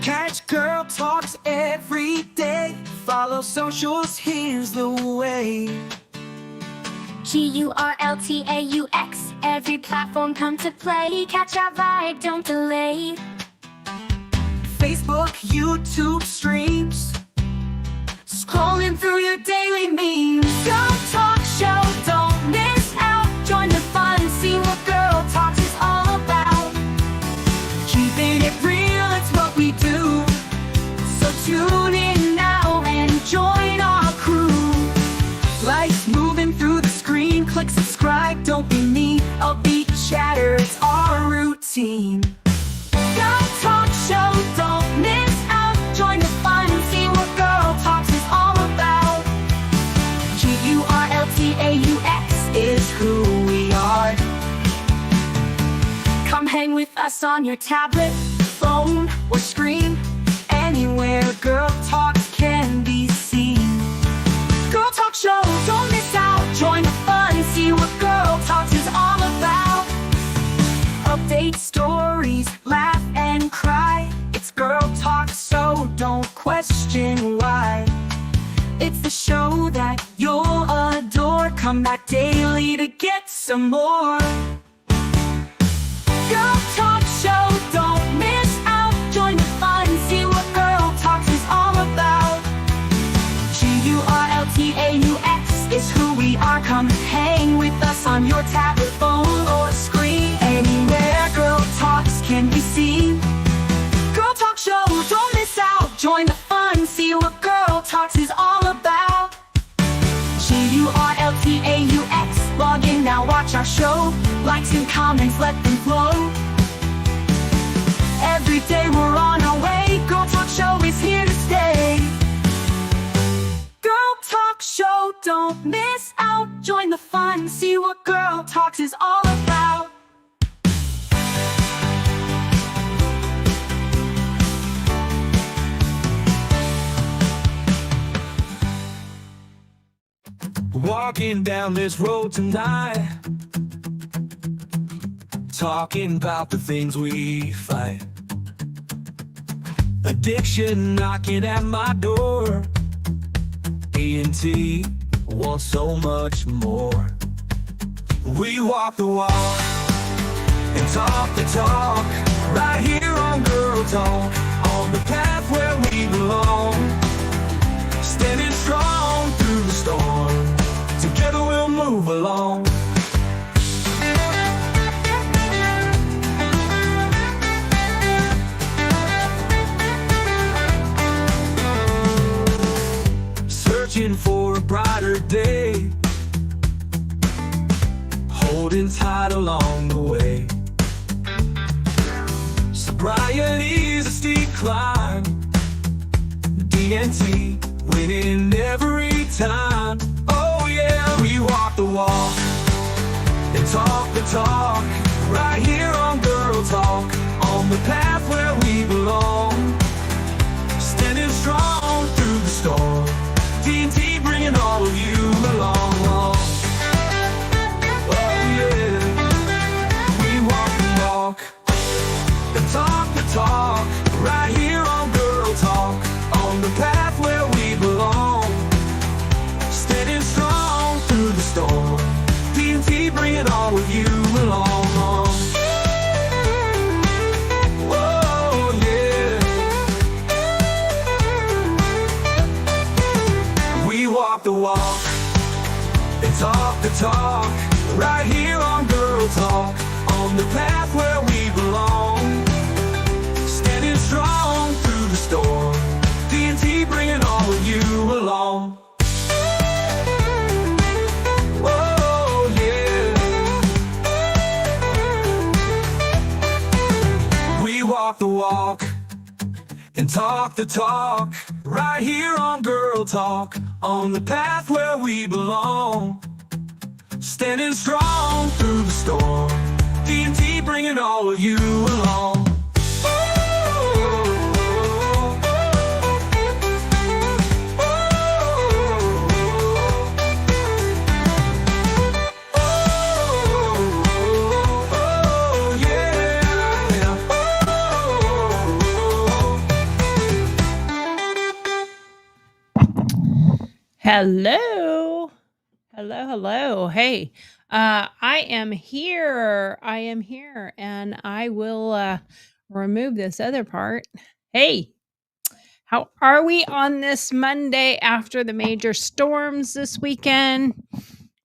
Catch Girl Talks every day. Follow socials, here's the way. GURLTAUX, every platform come to play. Catch our vibe, don't delay. Facebook, YouTube streams, scrolling through your daily memes. Girl Talk Show, don't miss out. Join the fun and see what Girl Talks is all about. Keeping it real, it's what we do. So tune in now and join our crew. Life's moving through the screen. Click subscribe, don't be mean. Upbeat chatter, it's our routine. Girl Talk Show, don't miss out. Join the fun and see what Girl Talks is all about. GURLTAUX is who we are. Come hang with us on your tablet, phone, or screen. Anywhere Girl Talks can be seen. Girl Talk Show, don't miss out. Join the fun and see what Girl Talks is all about. Update stories, laugh and cry. It's Girl Talk, so don't question why. It's the show that you'll adore. Come back daily to get some more. Girl Talk Show, don't miss out. Join the fun and see what Girl Talks is all about. GURLTAUX is who we are. Come hang with us on your tablet, phone, or screen. Anywhere Girl Talks can be seen. Girl Talk Show, don't miss out. Join the fun, see what Girl Talks is all about. GURLTAUX, log in now, watch our show. Likes and comments, let them flow. Every day we're on our way. Girl Talk Show is here to stay. Girl Talk Show, don't miss out. Join the fun, see what Girl Talks is all about. Walking down this road tonight, talking about the things we fight. Addiction knocking at my door. E&T wants so much more. We walk the walk and talk the talk, right here on Girl Talk, on the path where we belong. Standing strong through the storm, together we'll move along. Searching for a brighter day, holding tight along the way. Sobriety's a steep climb, D&T winning every time. Oh yeah, we walk the walk and talk the talk, right here on Girl Talk, on the path where we belong. Standing strong through the storm, D&T bringing all of you along. Oh yeah, we walk the walk and talk the talk, right here on Girl Talk, on the path where we belong. Standing strong through the storm, D&T bringing all of you along. Oh yeah, we walk the walk and talk the talk, right here on Girl Talk, on the path where we belong. Standing strong through the storm, D&T bringing all of you along. Oh yeah, we walk the walk and talk the talk, right here on Girl Talk, on the path where we belong. Standing strong through the storm, D&T bringing all of you along. Hello. Hello, hello. Hey, I am here. I am here, and I will remove this other part. Hey, how are we on this Monday after the major storms this weekend?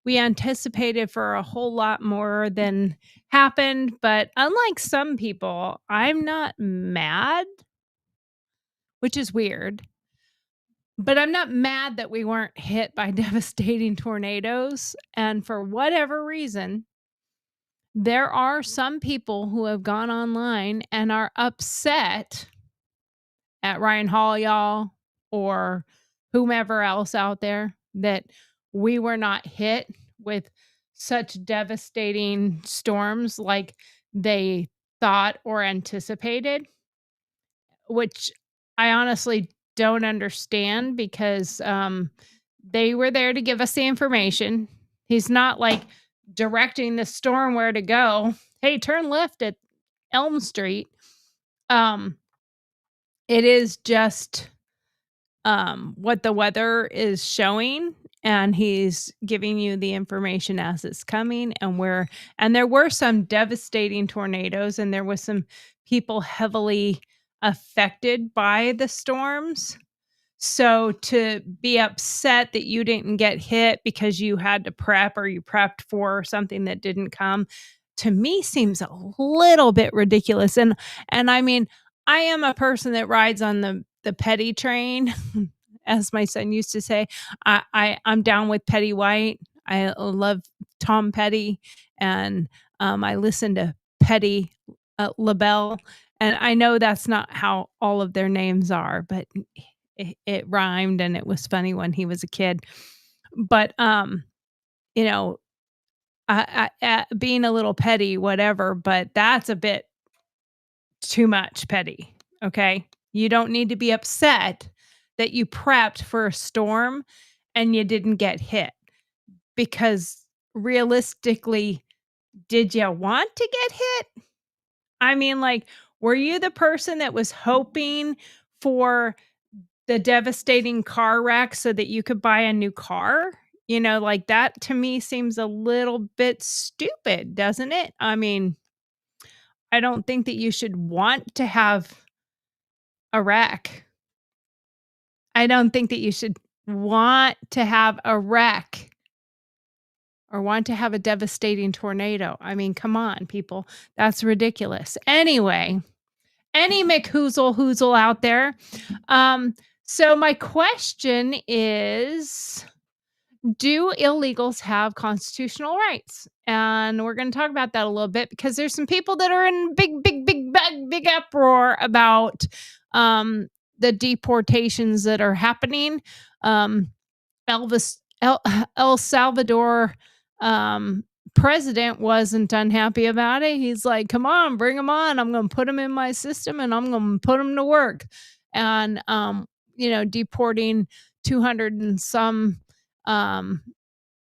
We anticipated for a whole lot more than happened, but unlike some people, I'm not mad, which is weird. But I'm not mad that we weren't hit by devastating tornadoes, and for whatever reason, there are some people who have gone online and are upset at Ryan Hall, y'all, or whomever else out there that we were not hit with such devastating storms like they thought or anticipated, which I honestly don't understand because, they were there to give us the information. He's not, like, directing the storm where to go. "Hey, turn left at Elm Street." Um, it is just, what the weather is showing, and he's giving you the information as it's coming and there were some devastating tornadoes, and there was some people heavily affected by the storms. So to be upset that you didn't get hit because you had to prep or you prepped for something that didn't come, to me seems a little bit ridiculous. And I mean, I am a person that rides on the petty train, as my son used to say. I'm down with Petty White. I love Tom Petty, and I listen to Petty LaBelle, and I know that's not how all of their names are, but it rhymed and it was funny when he was a kid. But, you know, being a little petty, whatever, but that's a bit too much petty, okay? You don't need to be upset that you prepped for a storm and you didn't get hit because realistically, did you want to get hit? I mean, like, were you the person that was hoping for the devastating car wreck so that you could buy a new car? You know, like, that to me seems a little bit stupid, doesn't it? I mean, I don't think that you should want to have a wreck. I don't think that you should want to have a wreck or want to have a devastating tornado. I mean, come on, people. That's ridiculous. Anyway, any McHoozle out there. So my question is, do illegals have constitutional rights? And we're going to talk about that a little bit because there's some people that are in big uproar about the deportations that are happening. Um, Elvis El Salvador president wasn't unhappy about it. He's like, "Come on, bring them on. I'm going to put them in my system and I'm going to put them to work." And deporting 200 and some um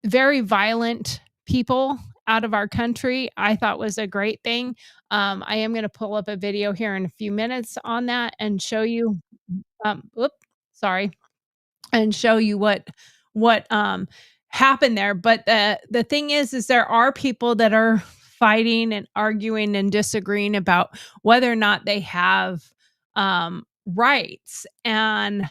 very violent people out of our country, I thought was a great thing. I am going to pull up a video here in a few minutes on that and show you whoop, sorry, and show you what happened there. But the thing is there are people that are fighting and arguing and disagreeing about whether or not they have rights. And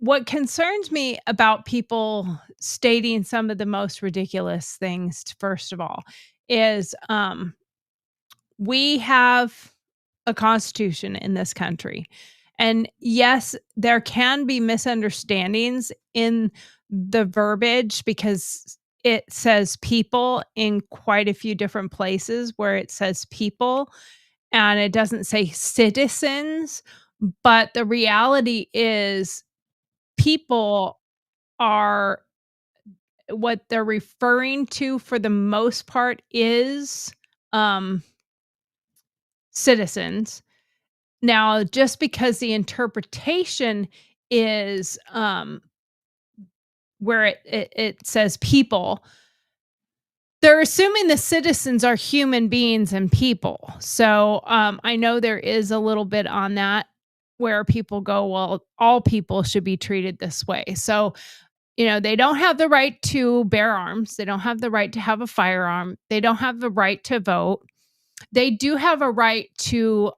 what concerns me about people stating some of the most ridiculous things, first of all, is we have a constitution in this country. And yes, there can be misunderstandings in the verbiage because it says people in quite a few different places where it says people and it doesn't say citizens. But the reality is, people are what they're referring to for the most part is citizens. Now, just because the interpretation is, where it says people, they're assuming the citizens are human beings and people. So, I know there is a little bit on that where people go, "Well, all people should be treated this way." So, They don't have the right to bear arms. They don't have the right to have a firearm. They don't have the right to vote. They do have a right to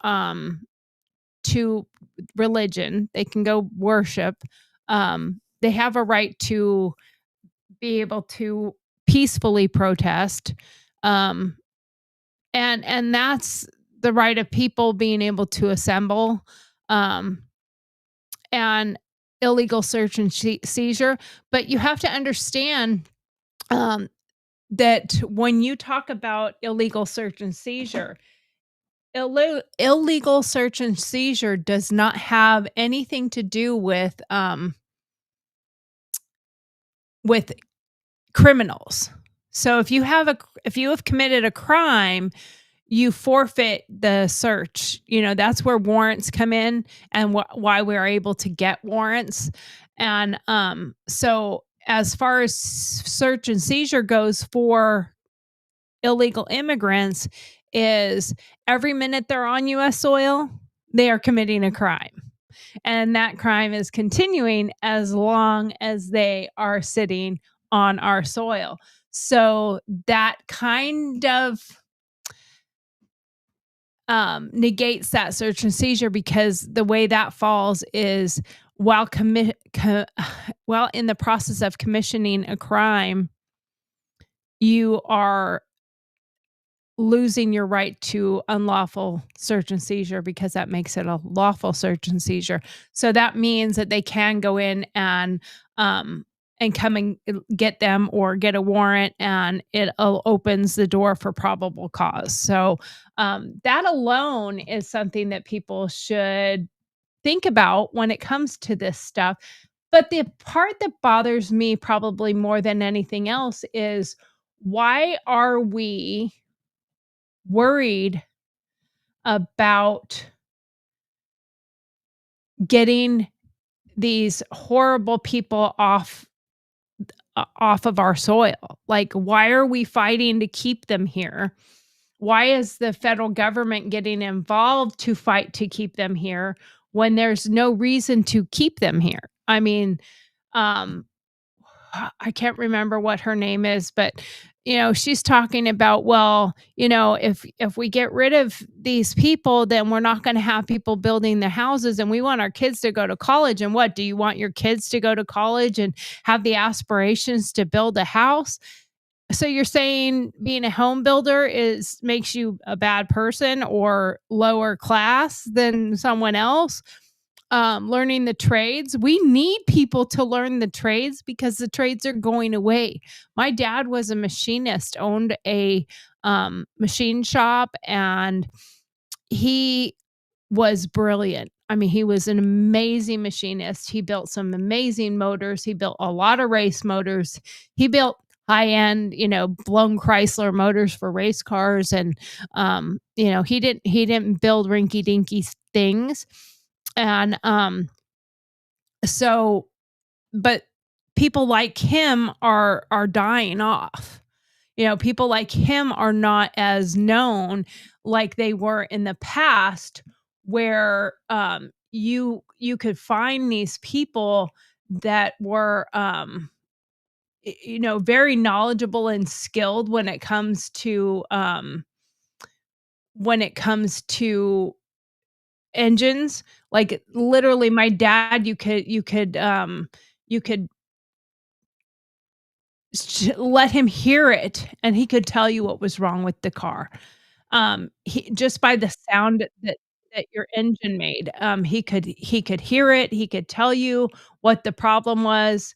religion. They can go worship. They have a right to be able to peacefully protest. Um, and that's the right of people being able to assemble. Um, and illegal search and seizure. But you have to understand um, that when you talk about illegal search and seizure, illegal search and seizure does not have anything to do with criminals. So if you have committed a crime, you forfeit the search. That's where warrants come in, and why we're able to get warrants. And so as far as search and seizure goes for illegal immigrants, is every minute they're on US soil, they are committing a crime. And that crime is continuing as long as they are sitting on our soil. So that kind of negates that search and seizure, because the way that falls is while while in the process of commissioning a crime, you are losing your right to unlawful search and seizure, because that makes it a lawful search and seizure. So that means that they can go in and come and get them or get a warrant, and it opens the door for probable cause. So that alone is something that people should think about when it comes to this stuff. But the part that bothers me probably more than anything else is, why are we worried about getting these horrible people off of our soil? Like, why are we fighting to keep them here? Why is the federal government getting involved to fight to keep them here when there's no reason to keep them here? I mean, um, I can't remember what her name is, but she's talking about, well, if we get rid of these people, then we're not going to have people building the houses, and we want our kids to go to college. And what, do you want your kids to go to college and have the aspirations to build a house? So you're saying being a home builder makes you a bad person or lower class than someone else? Learning the trades. We need people to learn the trades because the trades are going away. My dad was a machinist, owned a machine shop, and he was brilliant. I mean, he was an amazing machinist. He built some amazing motors. He built a lot of race motors. He built high end, blown Chrysler motors for race cars. And, he didn't build rinky dinky things. And, so, but people like him are dying off. People like him are not as known like they were in the past, where you could find these people that were very knowledgeable and skilled when it comes to engines. Like, literally, my dad, you could let him hear it, and he could tell you what was wrong with the car. He just by the sound that your engine made, he could hear it, he could tell you what the problem was.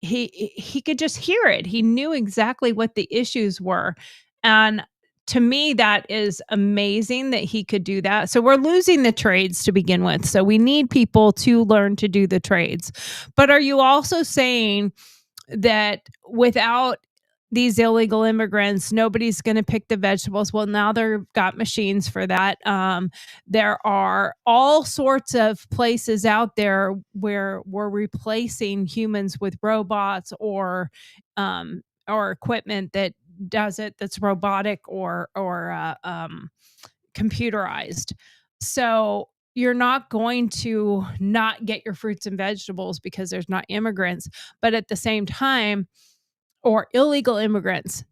He could just hear it. He knew exactly what the issues were, and to me, that is amazing that he could do that. So we're losing the trades to begin with, so we need people to learn to do the trades. But are you also saying that without these illegal immigrants, nobody's going to pick the vegetables? Well, now they've got machines for that. There are all sorts of places out there where we're replacing humans with robots or equipment that does it, that's robotic or computerized. So you're not going to not get your fruits and vegetables because there's not immigrants, but at the same time, or illegal immigrants.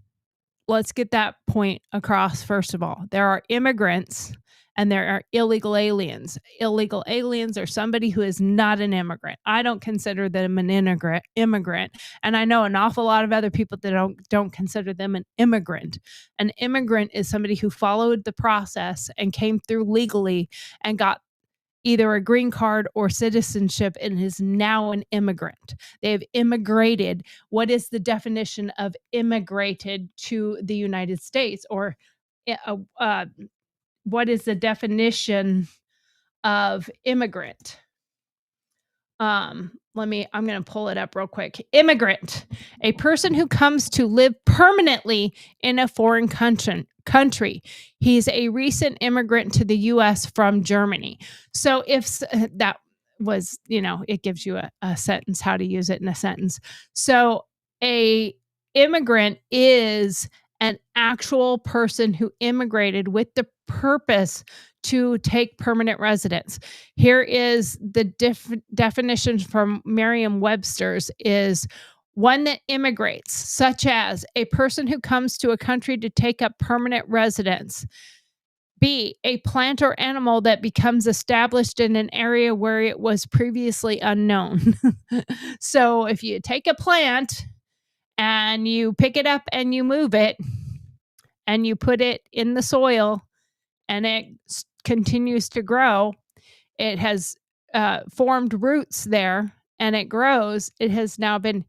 Let's get that point across first of all. There are immigrants and there are illegal aliens. Illegal aliens are somebody who is not an immigrant. I don't consider them an immigrant, and I know an awful lot of other people that don't consider them an immigrant. An immigrant is somebody who followed the process and came through legally and got either a green card or citizenship and is now an immigrant. They've immigrated. What is the definition of immigrated to the United States? Or what is the definition of immigrant? I'm going to pull it up real quick. Immigrant, a person who comes to live permanently in a foreign country. He's a recent immigrant to the US from Germany. So if that was, it gives you a sentence, how to use it in a sentence. So a immigrant is an actual person who immigrated with the purpose to take permanent residence. Here is the definition from Merriam-Webster's is one that immigrates, such as a person who comes to a country to take up permanent residence. B, a plant or animal that becomes established in an area where it was previously unknown. So if you take a plant and you pick it up and you move it and you put it in the soil and it continues to grow, it has formed roots there and it grows, it has now been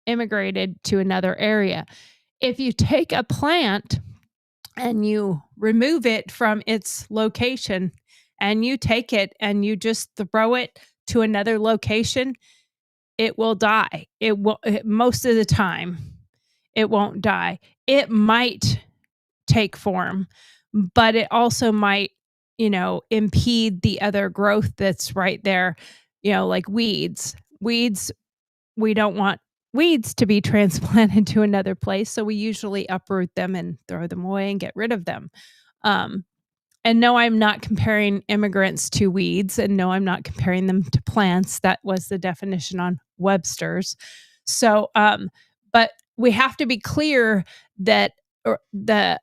immigrated to another area. If you take a plant and you remove it from its location and you take it and you just throw it to another location, it will die. Most of the time, it won't die. It might take form, but it also might, impede the other growth that's right there, like weeds. Weeds, we don't want weeds to be transplanted to another place, so we usually uproot them and throw them away and get rid of them. And no, I'm not comparing immigrants to weeds, and no, I'm not comparing them to plants. That was the definition on Webster's. So, but we have to be clear that the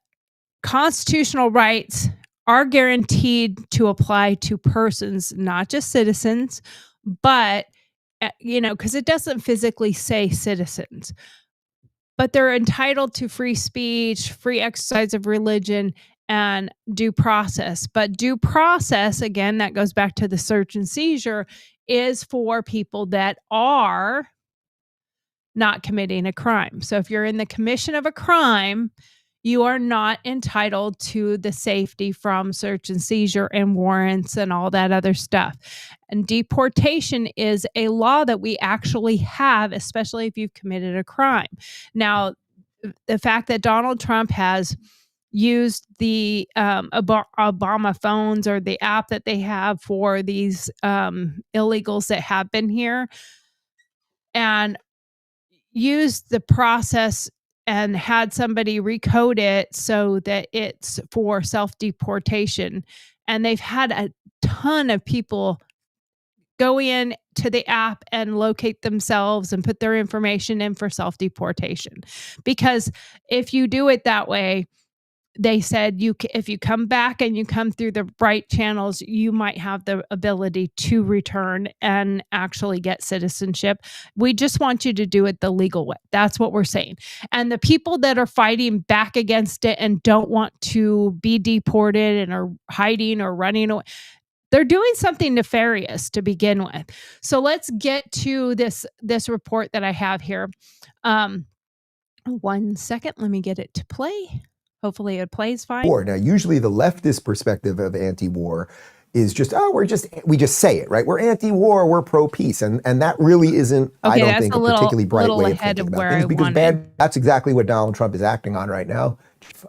constitutional rights are guaranteed to apply to persons, not just citizens, but, because it doesn't physically say citizens, but they're entitled to free speech, free exercise of religion, and due process. But due process, again, that goes back to the search and seizure, is for people that are not committing a crime. So if you're in the commission of a crime, you are not entitled to the safety from search and seizure and warrants and all that other stuff. And deportation is a law that we actually have, especially if you've committed a crime. Now, the fact that Donald Trump has used the Obama phones or the app that they have for these illegals that have been here and used the process and had somebody recode it so that it's for self-deportation. And they've had a ton of people go in to the app and locate themselves and put their information in for self-deportation. Because if you do it that way, they said if you come back and you come through the right channels, you might have the ability to return and actually get citizenship. We just want you to do it the legal way. That's what we're saying. And the people that are fighting back against it and don't want to be deported and are hiding or running away, they're doing something nefarious to begin with. So let's get to this report that I have here. 1 second. Let me get it to play. Hopefully it plays fine. War. Now, usually the leftist perspective of anti-war is just, we just say it, right? We're anti-war, we're pro-peace. And that really isn't, I don't think, a particularly bright way of thinking about things. Because that's exactly what Donald Trump is acting on right now.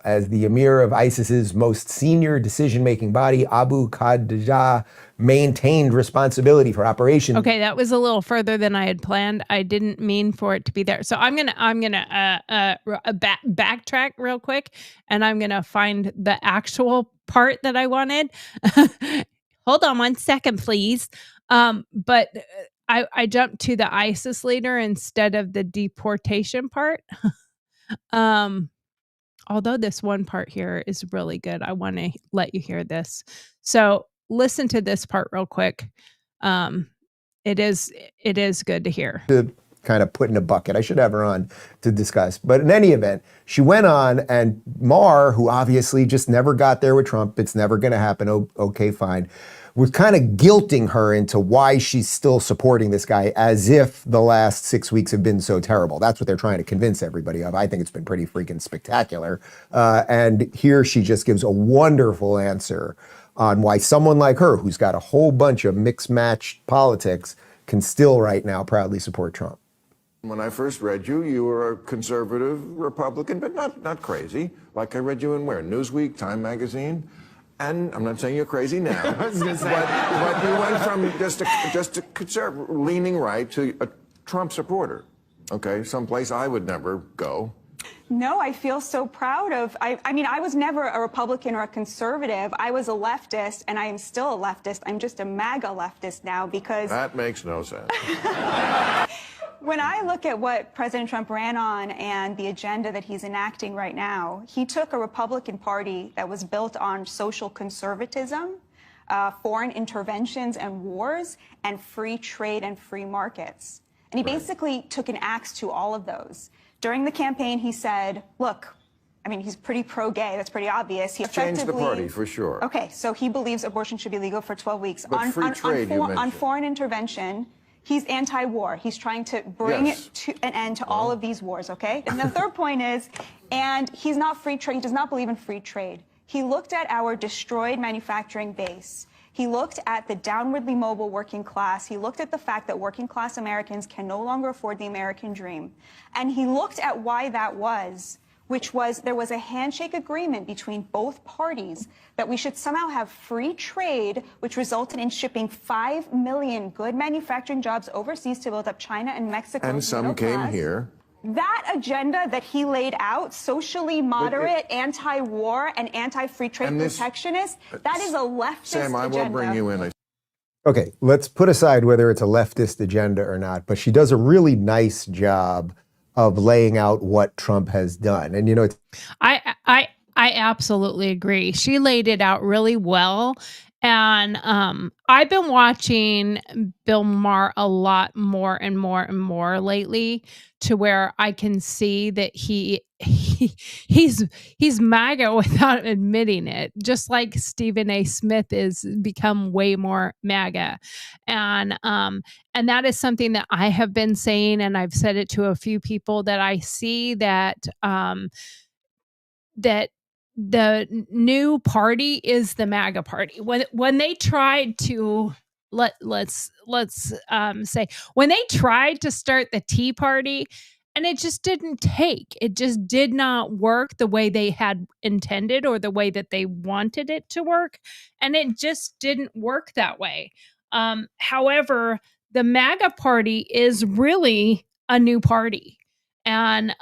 As the emir of ISIS's most senior decision-making body, Abu Qaddah maintained responsibility for operation. Okay, that was a little further than I had planned. I didn't mean for it to be there. So I'm gonna backtrack real quick, and I'm gonna find the actual part that I wanted. hold on one second, please. But I jumped to the ISIS leader instead of the deportation part. Although this one part here is really good. I want to let you hear this. So listen to this part real quick. It is good to hear. To kind of put in a bucket. I should have her on to discuss. But in any event, she went on, and Maher, who obviously just never got there with Trump, it's never going to happen, okay, fine, was kind of guilting her into why she's still supporting this guy, as if the last 6 weeks have been so terrible. That's what they're trying to convince everybody of. I think it's been pretty freaking spectacular. And here she just gives a wonderful answer on why someone like her, who's got a whole bunch of mixed matched politics, can still right now proudly support Trump. When I first read you, you were a conservative Republican, but not crazy. Like I read you in where? Newsweek, Time Magazine? And I'm not saying you're crazy now. But you went from just a conservative, leaning right, to a Trump supporter. Okay, someplace I would never go. No, I feel so proud of, I mean, I was never a Republican or a conservative. I was a leftist, and I am still a leftist. I'm just a MAGA leftist now because... That makes no sense. When I look at what President Trump ran on and the agenda that he's enacting right now, he took a Republican Party that was built on social conservatism, foreign interventions and wars, and free trade and free markets. And he basically took an axe to all of those. During the campaign, he said, look, I mean, he's pretty pro-gay. That's pretty obvious. He changed the party, for sure. Okay, so he believes abortion should be legal for 12 weeks. But free trade, you mentioned. On foreign intervention, he's anti-war. He's trying to bring it to an end to all of these wars, okay? And the third point is, and he's not free trade. He does not believe in free trade. He looked at our destroyed manufacturing base. He looked at the downwardly mobile working class. He looked at the fact that working class Americans can no longer afford the American dream. And he looked at why that was, which was there was a handshake agreement between both parties that we should somehow have free trade, which resulted in shipping 5 million good manufacturing jobs overseas to build up China and Mexico. And some came here. That agenda that he laid out, socially moderate, anti-war, and anti-free trade protectionist, that is a leftist Sam, I will bring you in. Okay, let's put aside whether it's a leftist agenda or not, but she does a really nice job of laying out what Trump has done. And, you know, I absolutely agree. She laid it out really well. And I've been watching Bill Maher a lot more and more and more lately, to where I can see that he's MAGA without admitting it, just like Stephen A. Smith is become way more MAGA. And that is something that I have been saying, and I've said it to a few people, that I see that that the new party is the MAGA party. When they tried to let's say, when they tried to start the Tea Party, and it just didn't take. It just did not work the way they had intended or the way that they wanted it to work, and it just didn't work that way. However, the MAGA party is really a new party. And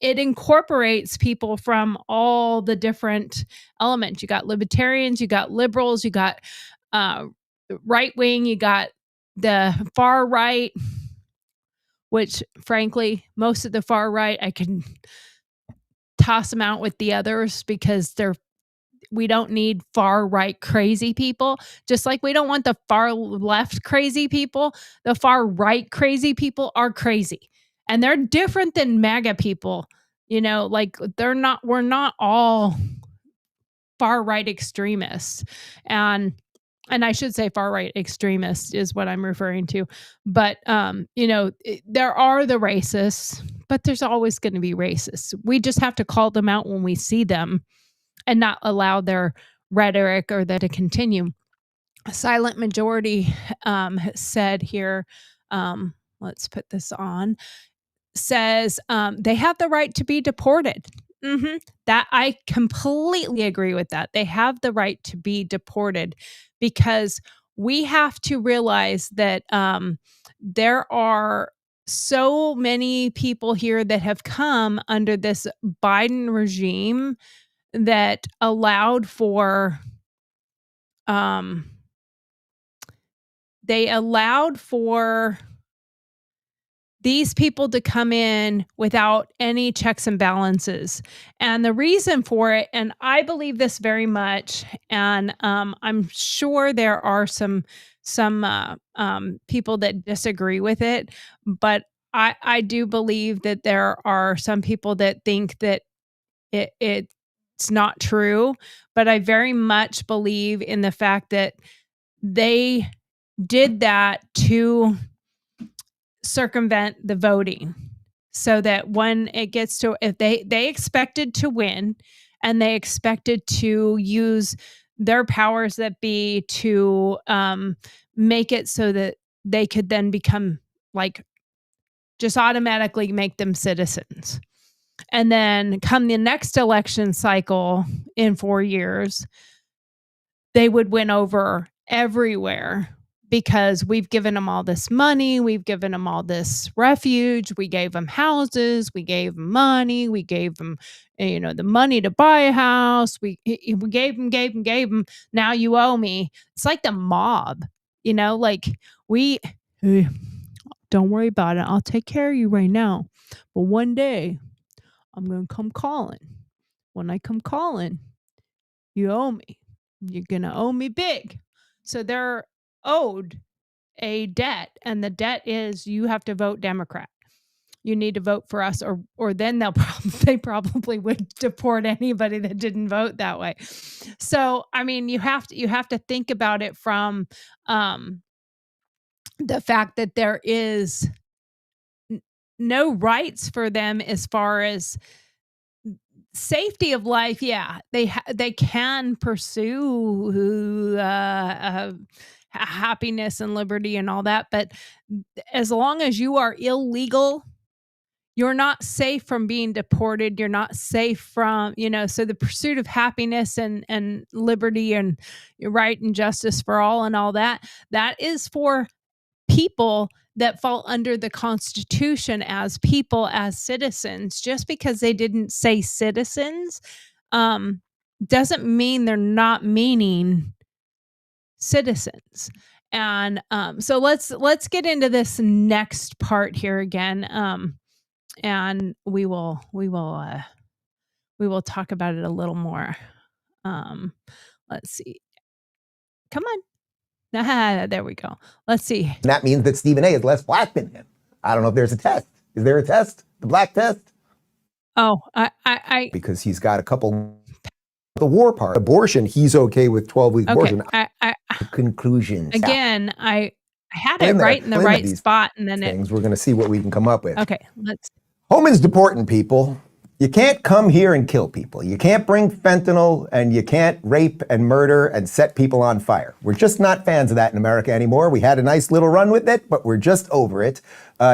it incorporates people from all the different elements. You got libertarians, you got liberals, you got right wing, you got the far right, which frankly, most of the far right, I can toss them out with the others, because we don't need far right crazy people. Just like we don't want the far left crazy people, the far right crazy people are crazy. And they're different than MAGA people, you know, like we're not all far right extremists. And I should say far right extremists is what I'm referring to. But, you know, there are the racists, but there's always going to be racists. We just have to call them out when we see them and not allow their rhetoric or that to continue. A silent majority said here, let's put this on, says they have the right to be deported. That I completely agree with that. They have the right to be deported, because we have to realize that there are so many people here that have come under this Biden regime that allowed for they allowed for these people to come in without any checks and balances. And the reason for it, and I believe this very much, and I'm sure there are some people that disagree with it, but I do believe that there are some people that think that it's not true. But I very much believe in the fact that they did that to circumvent the voting, so that when it gets to, if they expected to win, and they expected to use their powers that be to make it so that they could then become, like, just automatically make them citizens. And then come the next election cycle in 4 years, they would win over everywhere, because we've given them all this money, we've given them all this refuge, we gave them houses, we gave them money, we gave them, the money to buy a house, we gave them. Now you owe me. It's like the mob, like, don't worry about it, I'll take care of you right now, but one day I'm gonna come calling. When I come calling, you owe me. You're gonna owe me big. So they're owed a debt, and the debt is you have to vote Democrat. You need to vote for us, or then they probably would deport anybody that didn't vote that way. So I mean, you have to think about it from the fact that there is no rights for them as far as safety of life. Yeah, they can pursue happiness and liberty and all that, but as long as you are illegal, you're not safe from being deported. You're not safe from, so the pursuit of happiness and liberty and right and justice for all and all that is for people that fall under the Constitution as people, as citizens. Just because they didn't say citizens doesn't mean they're not meaning citizens. And so let's get into this next part here again, and we will talk about it a little more. Let's see. Come on. There we go. Let's see. And that means that Stephen A. is less black than him. I don't know if there's a test. Is there a test? The black test? Oh, I because he's got a couple. The war part, abortion, he's okay with 12-week abortion. Conclusions. Again, I had it right in the right spot, and then we're going to see what we can come up with. Okay, let's. Homan's deporting people. You can't come here and kill people. You can't bring fentanyl, and you can't rape and murder and set people on fire. We're just not fans of that in America anymore. We had a nice little run with it, but we're just over it.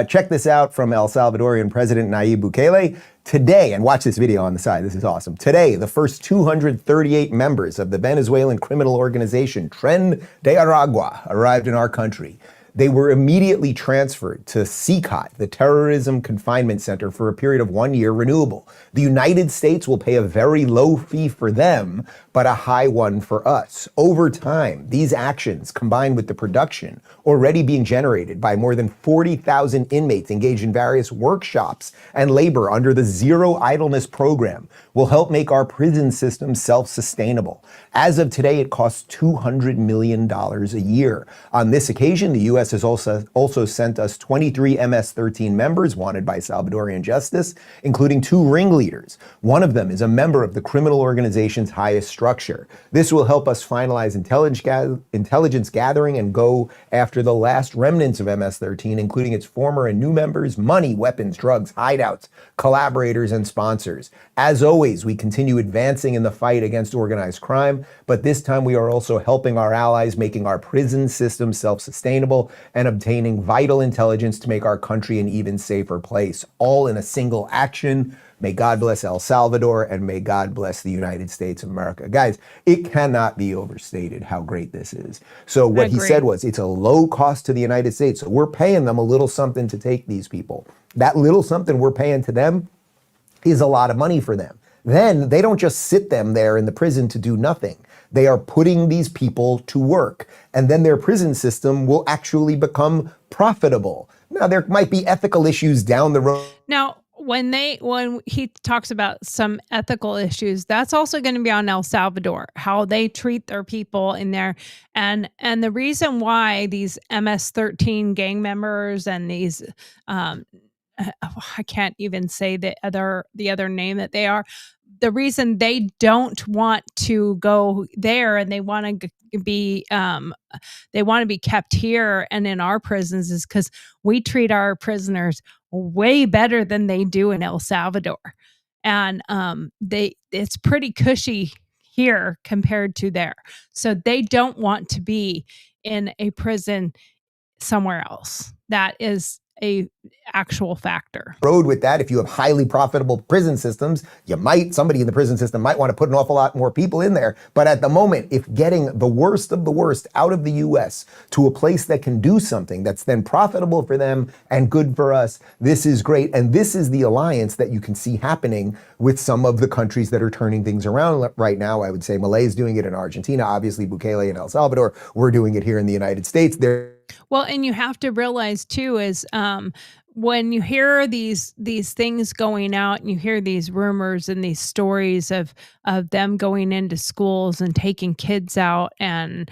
Check this out from El Salvadorian President Nayib Bukele. Today, and watch this video on the side, this is awesome. Today, the first 238 members of the Venezuelan criminal organization Tren de Aragua arrived in our country. They were immediately transferred to CICOT, the Terrorism Confinement Center, for a period of 1 year, renewable. The United States will pay a very low fee for them, but a high one for us. Over time, these actions, combined with the production already being generated by more than 40,000 inmates engaged in various workshops and labor under the Zero Idleness program, will help make our prison system self-sustainable. As of today, it costs $200 million a year. On this occasion, the U.S. has also sent us 23 MS-13 members wanted by Salvadorian justice, including 2 ringleaders. One of them is a member of the criminal organization's highest structure. This will help us finalize intelligence gathering and go after the last remnants of MS-13, including its former and new members, money, weapons, drugs, hideouts, collaborators, and sponsors. As always, we continue advancing in the fight against organized crime, but this time we are also helping our allies, making our prison system self-sustainable and obtaining vital intelligence to make our country an even safer place, all in a single action. May God bless El Salvador, and may God bless the United States of America. Guys, it cannot be overstated how great this is. So what he said was, it's a low cost to the United States. So we're paying them a little something to take these people. That little something we're paying to them is a lot of money for them. then they don't just sit them there in the prison to do nothing. They are putting these people to work, and then their prison system will actually become profitable. Now, there might be ethical issues down the road. Now, when he talks about some ethical issues, that's also going to be on El Salvador, how they treat their people in there. And the reason why these MS-13 gang members and these, I can't even say the other name that they are, the reason they don't want to go there and they want to be kept here and in our prisons is because we treat our prisoners way better than they do in El Salvador. And it's pretty cushy here compared to there. So they don't want to be in a prison somewhere else. That is a actual factor. Road with that, if you have highly profitable prison systems, somebody in the prison system might want to put an awful lot more people in there. But at the moment, if getting the worst of the worst out of the US to a place that can do something that's then profitable for them and good for us, this is great. And this is the alliance that you can see happening with some of the countries that are turning things around right now. I would say Malay's doing it in Argentina, obviously Bukele in El Salvador. We're doing it here in the United States. Well, and you have to realize too is when you hear these things going out and you hear these rumors and these stories of them going into schools and taking kids out and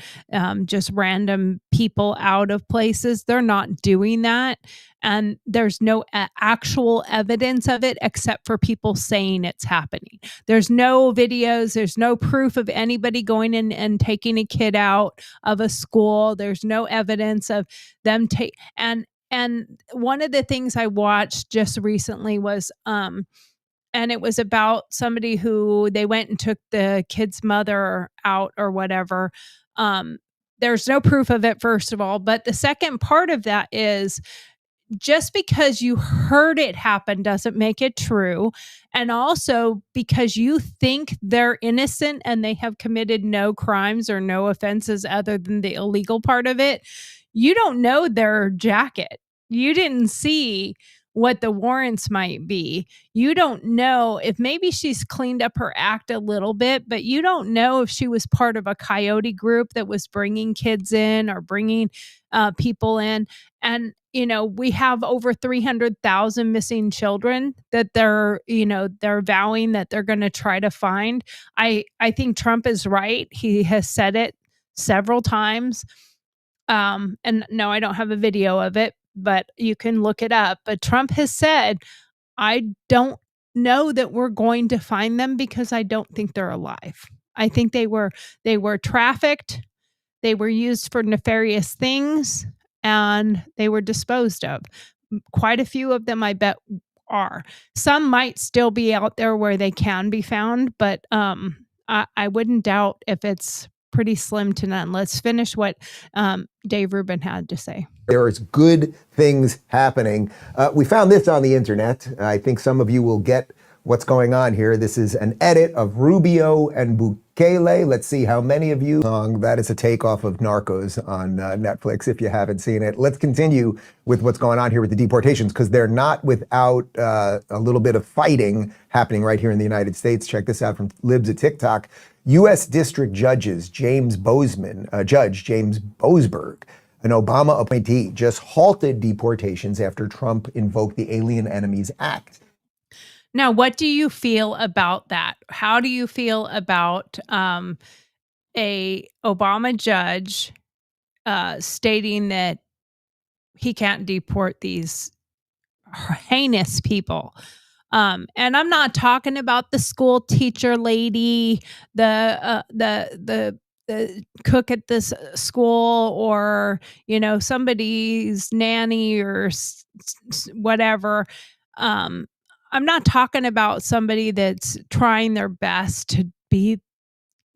just random people out of places, they're not doing that. And there's no actual evidence of it except for people saying it's happening. There's no videos. There's no proof of anybody going in and taking a kid out of a school. There's no evidence of them and one of the things I watched just recently was and it was about somebody who they went and took the kid's mother out or whatever. There's no proof of it, first of all. But the second part of that is just because you heard it happen doesn't make it true. And also because you think they're innocent and they have committed no crimes or no offenses other than the illegal part of it, you don't know their jacket. You didn't see what the warrants might be. You don't know if maybe she's cleaned up her act a little bit, but you don't know if she was part of a coyote group that was bringing kids in or bringing people in. And, we have over 300,000 missing children that they're vowing that they're going to try to find. I think Trump is right. He has said it several times. And no, I don't have a video of it, but you can look it up. But Trump has said, I don't know that we're going to find them because I don't think they're alive. I think they were trafficked, they were used for nefarious things, and they were disposed of. Quite a few of them, I bet, are. Some might still be out there where they can be found, but I wouldn't doubt if it's pretty slim to none. Let's finish what Dave Rubin had to say. There is good things happening. We found this on the internet. I think some of you will get what's going on here. This is an edit of Rubio and Bukele. Let's see how many of you. That is a takeoff of Narcos on Netflix if you haven't seen it. Let's continue with what's going on here with the deportations, because they're not without a little bit of fighting happening right here in the United States. Check this out from Libs at TikTok. U.S. District Judge James Boasberg, an Obama appointee, just halted deportations after Trump invoked the Alien Enemies Act. Now, what do you feel about that? How do you feel about a Obama judge stating that he can't deport these heinous people? And I'm not talking about the school teacher lady, the cook at this school, or somebody's nanny or whatever. I'm not talking about somebody that's trying their best to be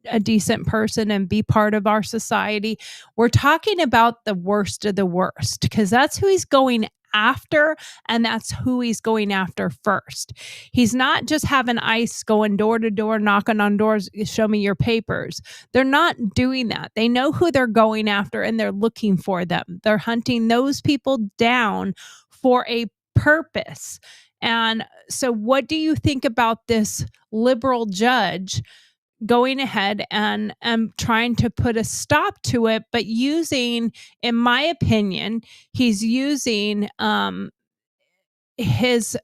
a decent person and be part of our society. We're talking about the worst of the worst, because that's who he's going after, and that's who he's going after first. He's not just having ICE going door to door, knocking on doors, show me your papers. They're not doing that. They know who they're going after, and they're looking for them. They're hunting those people down for a purpose. And so what do you think about this liberal judge going ahead and trying to put a stop to it, but using, in my opinion, he's using his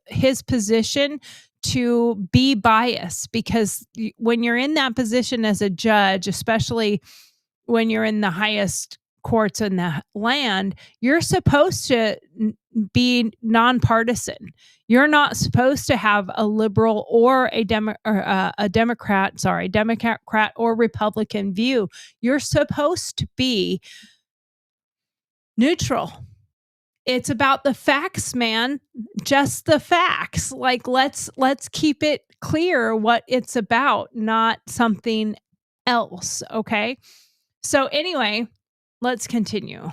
position to be biased, because when you're in that position as a judge, especially when you're in the highest courts in the land, you're supposed to be nonpartisan. You're not supposed to have a liberal or a Democrat or Republican view. You're supposed to be neutral. It's about the facts, man. Just the facts. Like, let's keep it clear what it's about, not something else. Okay. So anyway, let's continue.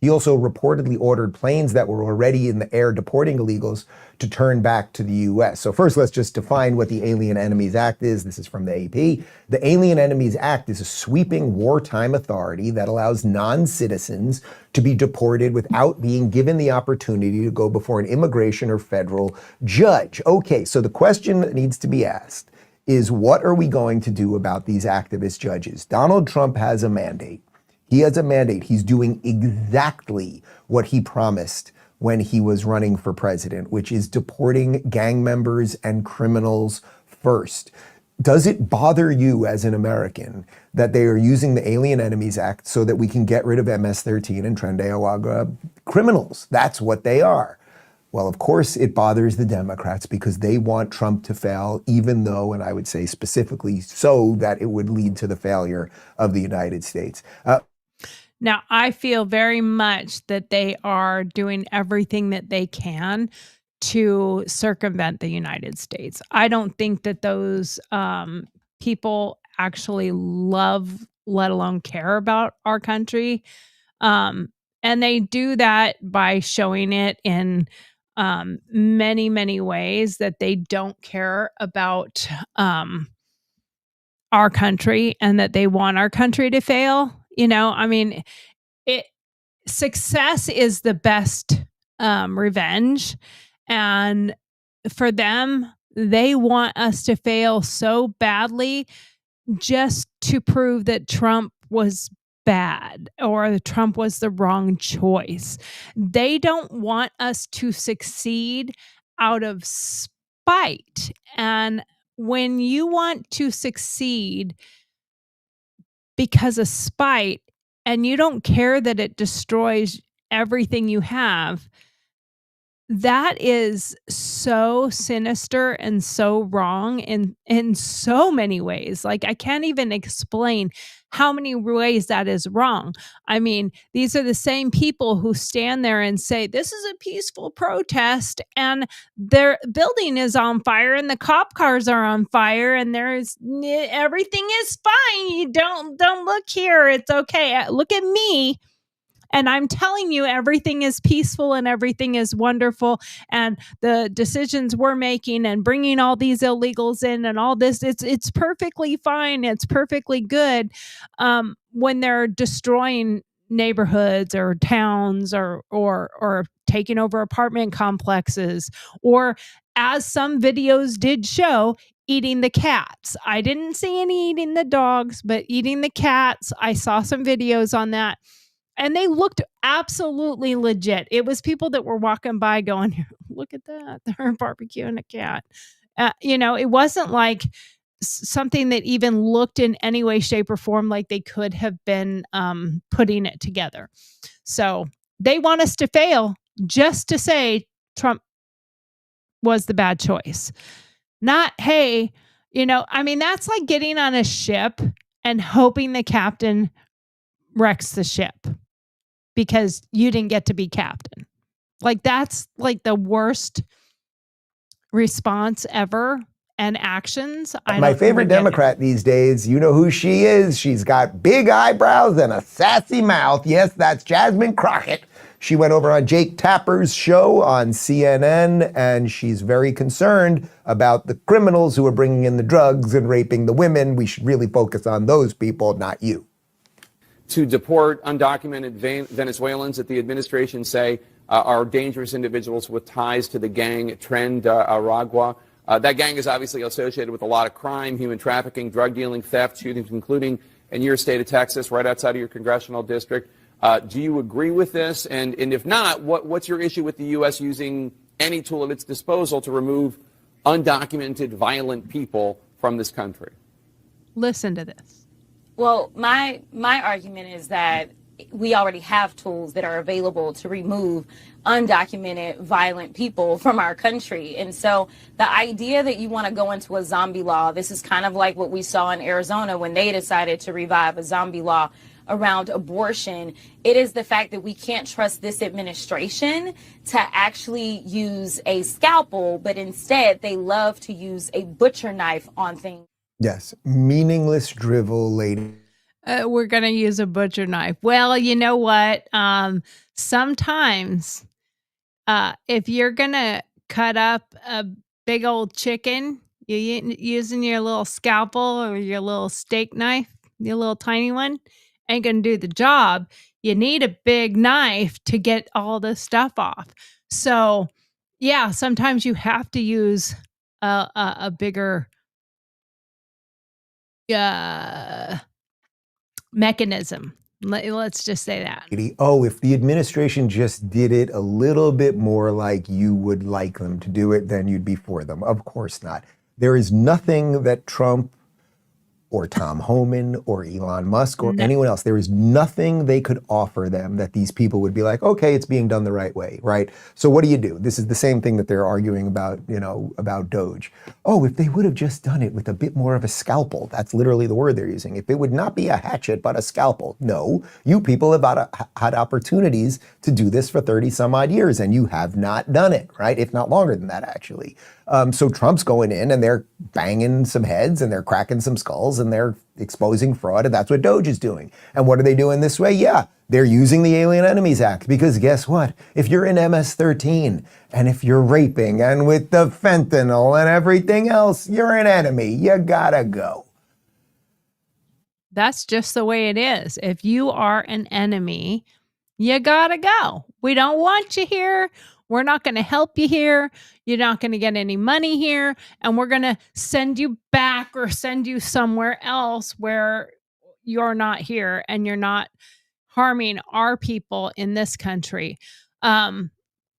He also reportedly ordered planes that were already in the air deporting illegals to turn back to the U.S. So first, let's just define what the Alien Enemies Act is. This is from the AP. The Alien Enemies Act is a sweeping wartime authority that allows non-citizens to be deported without being given the opportunity to go before an immigration or federal judge. Okay, so the question that needs to be asked is, what are we going to do about these activist judges? Donald Trump has a mandate. He has a mandate. He's doing exactly what he promised when he was running for president, which is deporting gang members and criminals first. Does it bother you as an American that they are using the Alien Enemies Act so that we can get rid of MS-13 and Tren de Aragua criminals? That's what they are. Well, of course, it bothers the Democrats because they want Trump to fail, even though, and I would say specifically so, that it would lead to the failure of the United States. Now, I feel very much that they are doing everything that they can to circumvent the United States. I don't think that those people actually love, let alone care about our country. And they do that by showing it in many, many ways that they don't care about our country and that they want our country to fail. You know, I mean, success is the best revenge. And for them, they want us to fail so badly just to prove that Trump was bad or Trump was the wrong choice. They don't want us to succeed out of spite. And when you want to succeed because of spite and you don't care that it destroys everything you have, that is so sinister and so wrong in so many ways. Like, I can't even explain how many ways that is wrong. I mean, these are the same people who stand there and say, this is a peaceful protest, and their building is on fire and the cop cars are on fire and everything is fine. You don't look here. It's okay. Look at me. And I'm telling you, everything is peaceful and everything is wonderful. And the decisions we're making and bringing all these illegals in and all this, it's perfectly fine. It's perfectly good. When they're destroying neighborhoods or towns or taking over apartment complexes, or, as some videos did show, eating the cats. I didn't see any eating the dogs, but eating the cats. I saw some videos on that. And they looked absolutely legit. It was people that were walking by going, look at that. They're barbecuing a cat. It wasn't like something that even looked in any way, shape, or form like they could have been putting it together. So they want us to fail just to say Trump was the bad choice. Not, hey, that's like getting on a ship and hoping the captain wrecks the ship because you didn't get to be captain. Like, that's like the worst response ever, and actions. My favorite Democrat these days, you know who she is. She's got big eyebrows and a sassy mouth. Yes, that's Jasmine Crockett. She went over on Jake Tapper's show on CNN, and she's very concerned about the criminals who are bringing in the drugs and raping the women. We should really focus on those people, not you. to deport undocumented Venezuelans that the administration say are dangerous individuals with ties to the gang Tren de Aragua. That gang is obviously associated with a lot of crime, human trafficking, drug dealing, theft, shootings, including in your state of Texas, right outside of your congressional district. Do you agree with this? And if not, what's your issue with the U.S. using any tool at its disposal to remove undocumented violent people from this country? Listen to this. Well, my argument is that we already have tools that are available to remove undocumented violent people from our country. And so the idea that you want to go into a zombie law, this is kind of like what we saw in Arizona when they decided to revive a zombie law around abortion. It is the fact that we can't trust this administration to actually use a scalpel, but instead they love to use a butcher knife on things. Yes, meaningless drivel lady. We're going to use a butcher knife. Well, you know what? Sometimes if you're going to cut up a big old chicken, you're using your little scalpel or your little steak knife, your little tiny one, ain't going to do the job. You need a big knife to get all this stuff off. So, yeah, sometimes you have to use a bigger mechanism. Let's just say that. Oh, if the administration just did it a little bit more like you would like them to do it, then you'd be for them. Of course not. There is nothing that Trump or Tom Homan or Elon Musk or anyone else, there is nothing they could offer them that these people would be like, okay, it's being done the right way, right? So what do? This is the same thing that they're arguing about, about Doge. Oh, if they would have just done it with a bit more of a scalpel, that's literally the word they're using. If it would not be a hatchet, but a scalpel. No, you people have had opportunities to do this for 30 some odd years and you have not done it, right? If not longer than that, actually. So Trump's going in and they're banging some heads and they're cracking some skulls and they're exposing fraud, and that's what Doge is doing. And what are they doing this way? Yeah, they're using the Alien Enemies Act, because guess what? If you're in MS-13 and if you're raping and with the fentanyl and everything else, you're an enemy. You gotta go. That's just the way it is. If you are an enemy, you gotta go. We don't want you here. We're not going to help you here. You're not going to get any money here. And we're going to send you back or send you somewhere else where you're not here and you're not harming our people in this country. And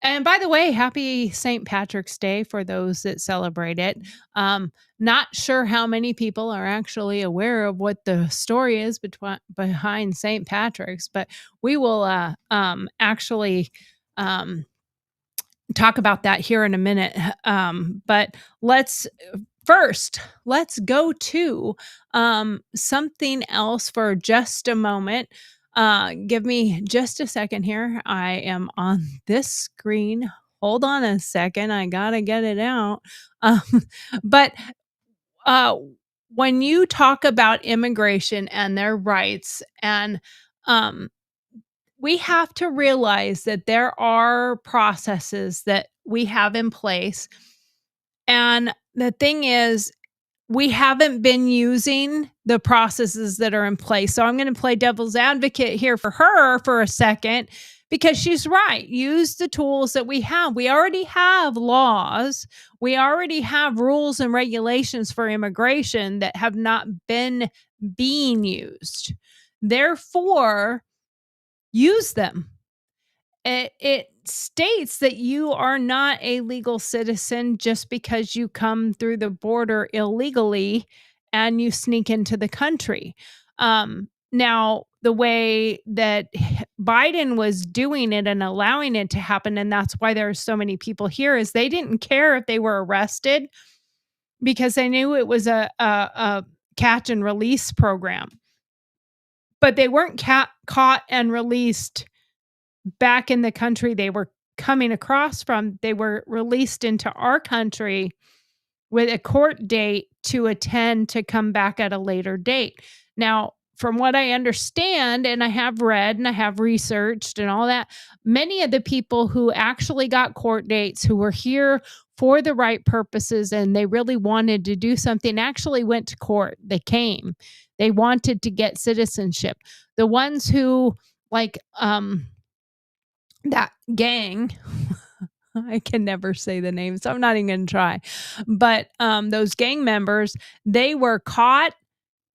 by the way, happy St. Patrick's Day for those that celebrate it. Not sure how many people are actually aware of what the story is behind St. Patrick's, but we will actually talk about that here in a minute. But let's go to something else for just a moment. Give me just a second here. I am on this screen. Hold on a second. I gotta get it out. But when you talk about immigration and their rights, and we have to realize that there are processes that we have in place. And the thing is, we haven't been using the processes that are in place. So I'm going to play devil's advocate here for her for a second, because she's right. Use the tools that we have. We already have laws. We already have rules and regulations for immigration that have not been being used. Therefore, use them. It states that you are not a legal citizen just because you come through the border illegally and you sneak into the country. Now, the way that Biden was doing it and allowing it to happen, and that's why there are so many people here, is they didn't care if they were arrested because they knew it was a catch and release program. But they weren't caught and released back in the country they were coming across from. They were released into our country with a court date to attend to come back at a later date. Now, from what I understand, and I have read and I have researched and all that, many of the people who actually got court dates, who were here for the right purposes and they really wanted to do something, actually went to court. They came. They wanted to get citizenship. The ones who, like, that gang, I can never say the name, so I'm not even gonna try. But, those gang members, they were caught.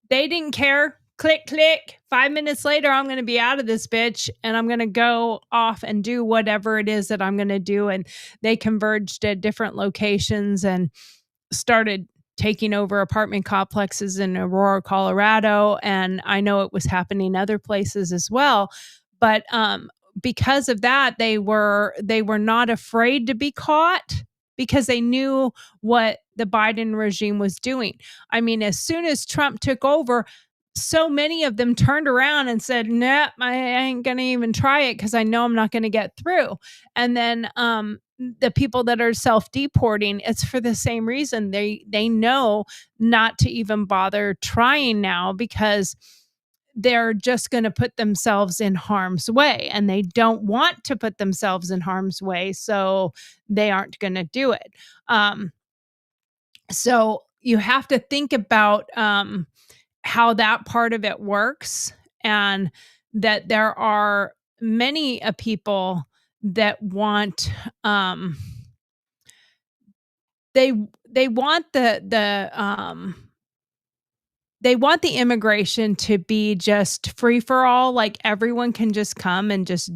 They didn't care. Click, click. 5 minutes later, I'm gonna be out of this bitch, and I'm gonna go off and do whatever it is that I'm gonna do, and they converged at different locations and started taking over apartment complexes in Aurora, Colorado, and I know it was happening other places as well. But, because of that, they were not afraid to be caught because they knew what the Biden regime was doing. I mean, as soon as Trump took over, so many of them turned around and said, "Nah, I ain't gonna even try it because I know I'm not gonna get through." And then the people that are self-deporting, it's for the same reason. They know not to even bother trying now because they're just going to put themselves in harm's way, and they don't want to put themselves in harm's way, so they aren't going to do it. So you have to think about how that part of it works, and that there are many people that want they want they want the immigration to be just free for all, like everyone can just come and just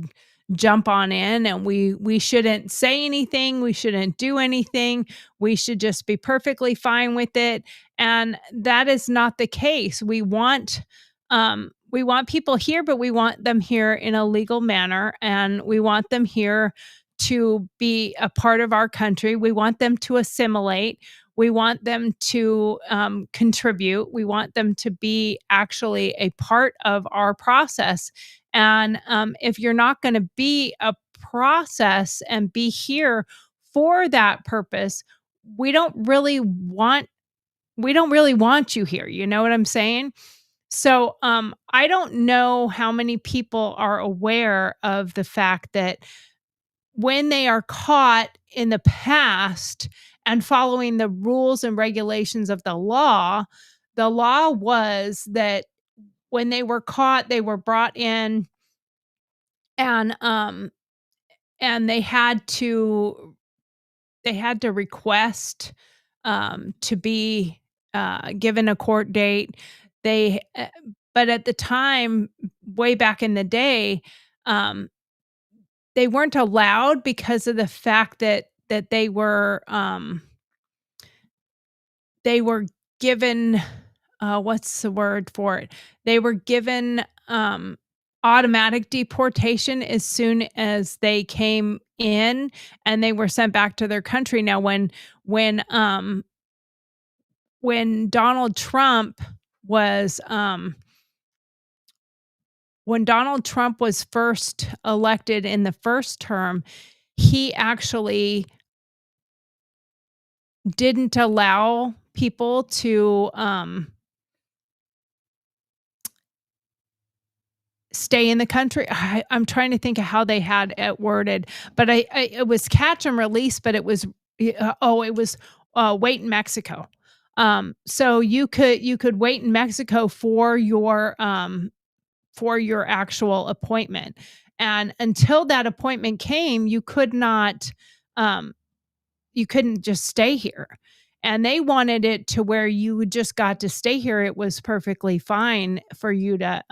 jump on in, and we shouldn't say anything, we shouldn't do anything, we should just be perfectly fine with it. And that is not the case. We want people here, but we want them here in a legal manner, and we want them here to be a part of our country. We want them to assimilate. We want them to contribute. We want them to be actually a part of our process. And if you're not going to be a process and be here for that purpose, we don't really want you here. You know what I'm saying? So I don't know how many people are aware of the fact that when they are caught in the past and following the rules and regulations of the law was that when they were caught, they were brought in, and they had to request to be given a court date. But at the time, way back in the day, they weren't allowed because of the fact that they were given, what's the word for it? They were given automatic deportation as soon as they came in, and they were sent back to their country. Now, when Donald Trump was first elected in the first term, he actually didn't allow people to stay in the country. I'm trying to think of how they had it worded, but it was catch and release, but it was wait in Mexico. So you could wait in Mexico for your actual appointment, and until that appointment came, you couldn't just stay here. And they wanted it to where you just got to stay here. It was perfectly fine for you to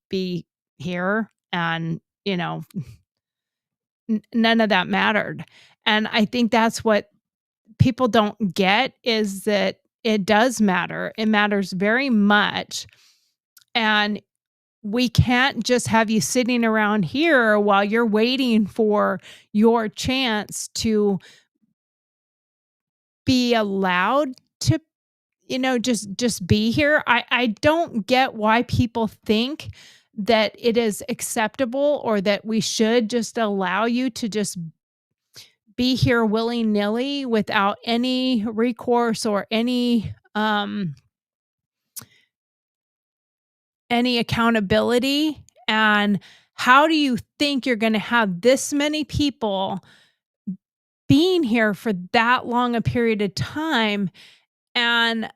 be here, and none of that mattered. And I think that's what people don't get, is that it does matter. It matters very much. And we can't just have you sitting around here while you're waiting for your chance to be allowed to, just be here. I don't get why people think that it is acceptable, or that we should just allow you to just be here willy-nilly without any recourse or any accountability. And how do you think you're going to have this many people being here for that long a period of time, and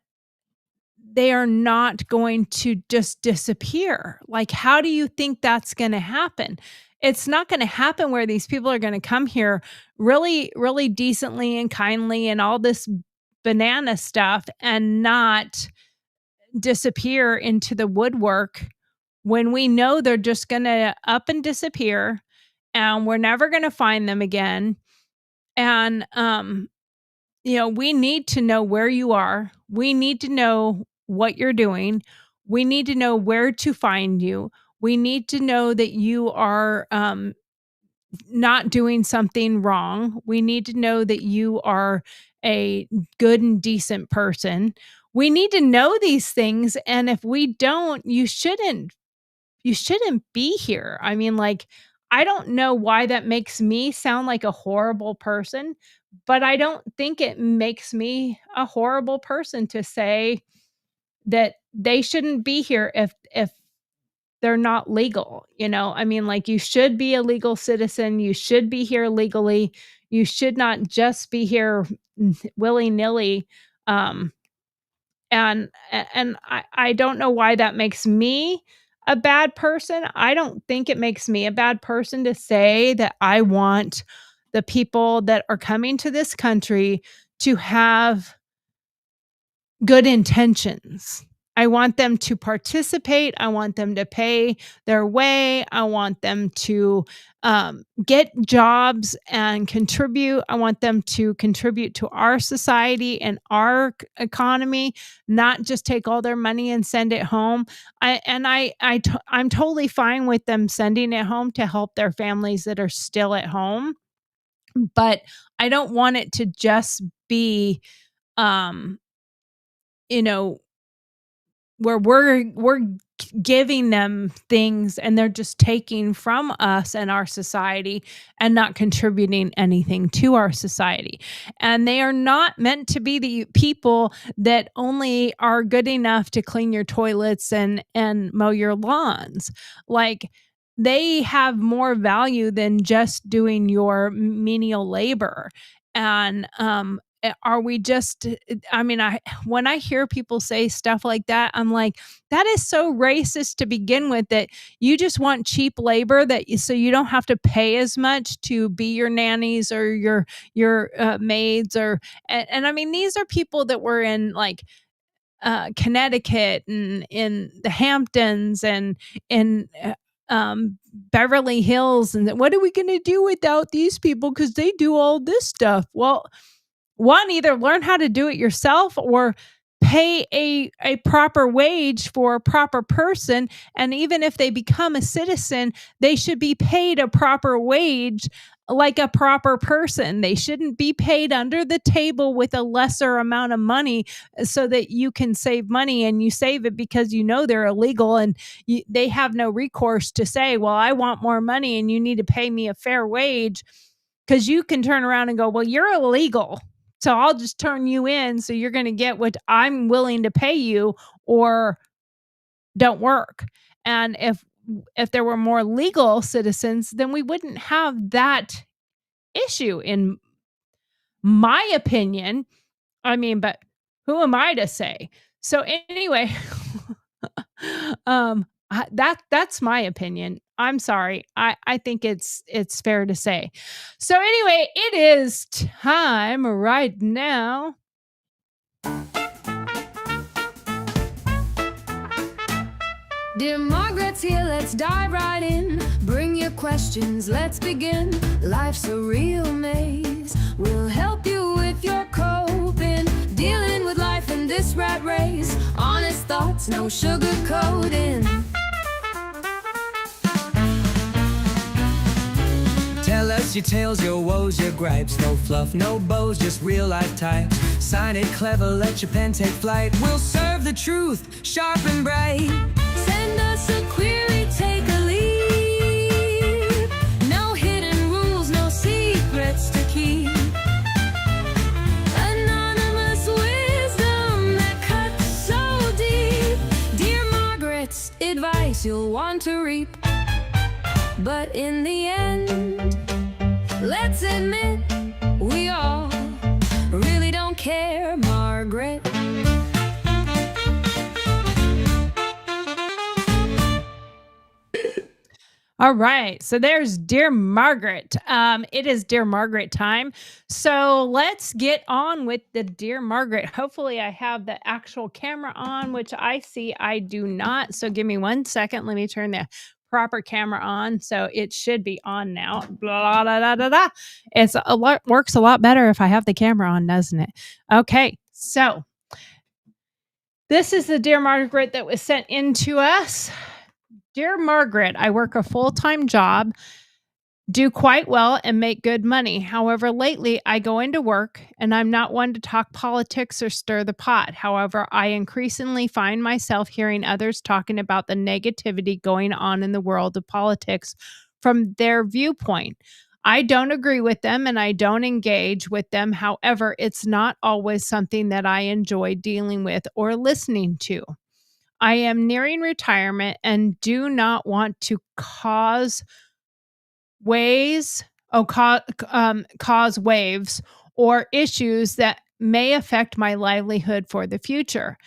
they are not going to just disappear. Like, how do you think that's going to happen? It's not going to happen where these people are going to come here really, really decently and kindly and all this banana stuff and not disappear into the woodwork when we know they're just going to up and disappear and we're never going to find them again. And, we need to know where you are. We need to know what you're doing. We need to know where to find you. We need to know that you are not doing something wrong. We need to know that you are a good and decent person. We need to know these things. And if we don't, you shouldn't be here. I mean, like, I don't know why that makes me sound like a horrible person, but I don't think it makes me a horrible person to say that they shouldn't be here if they're not legal. I mean, like, you should be a legal citizen. You should be here legally. You should not just be here willy-nilly. And I don't know why that makes me a bad person. I don't think it makes me a bad person to say that I want the people that are coming to this country to have good intentions. I want them to participate. I want them to pay their way. I want them to get jobs and contribute. I want them to contribute to our society and our economy, not just take all their money and send it home. I'm totally fine with them sending it home to help their families that are still at home. But I don't want it to just be, where we're giving them things and they're just taking from us and our society and not contributing anything to our society. And they are not meant to be the people that only are good enough to clean your toilets and mow your lawns. Like, they have more value than just doing your menial labor. And are we just, when I hear people say stuff like that, I'm like, that is so racist to begin with, that you just want cheap labor so you don't have to pay as much to be your nannies or your maids and I mean, these are people that were in like Connecticut and in the Hamptons and in Beverly Hills, and what are we going to do without these people because they do all this stuff? Well, one, either learn how to do it yourself or pay a proper wage for a proper person. And even if they become a citizen, they should be paid a proper wage like a proper person. They shouldn't be paid under the table with a lesser amount of money so that you can save money, and you save it because you know they're illegal and they have no recourse to say, well, I want more money and you need to pay me a fair wage, because you can turn around and go, well, you're illegal, so I'll just turn you in so you're going to get what I'm willing to pay you, or don't work. And if there were more legal citizens, then we wouldn't have that issue, in my opinion. I mean, but who am I to say? So anyway, that's my opinion. I'm sorry. I think it's fair to say. So anyway, it is time right now. Dear Margaret's here, let's dive right in. Bring your questions, let's begin. Life's a real maze. We'll help you with your coping. Dealing with life in this rat race. Honest thoughts, no sugarcoating. Tell us your tales, your woes, your gripes. No fluff, no bows, just real life types. Sign it clever, let your pen take flight. We'll serve the truth, sharp and bright. Send us a query, take a leap. No hidden rules, no secrets to keep. Anonymous wisdom that cuts so deep. Dear Margaret's advice you'll want to reap. But in the end, let's admit, We all really don't care, Margaret. All right. So there's Dear Margaret. It is Dear Margaret time. So let's get on with the Dear Margaret. Hopefully, I have the actual camera on, which I see I do not. So give me 1 second. Let me turn the proper camera on. So it should be on now. Blah, blah, blah, blah, blah. It's a lot, works a lot better if I have the camera on, doesn't it? Okay. So this is the Dear Margaret that was sent in to us. Dear Margaret, I work a full-time job, do quite well, and make good money. However, lately I go into work and I'm not one to talk politics or stir the pot. However, I increasingly find myself hearing others talking about the negativity going on in the world of politics from their viewpoint. I don't agree with them and I don't engage with them. However, it's not always something that I enjoy dealing with or listening to. I am nearing retirement and do not want to cause waves or issues that may affect my livelihood for the future.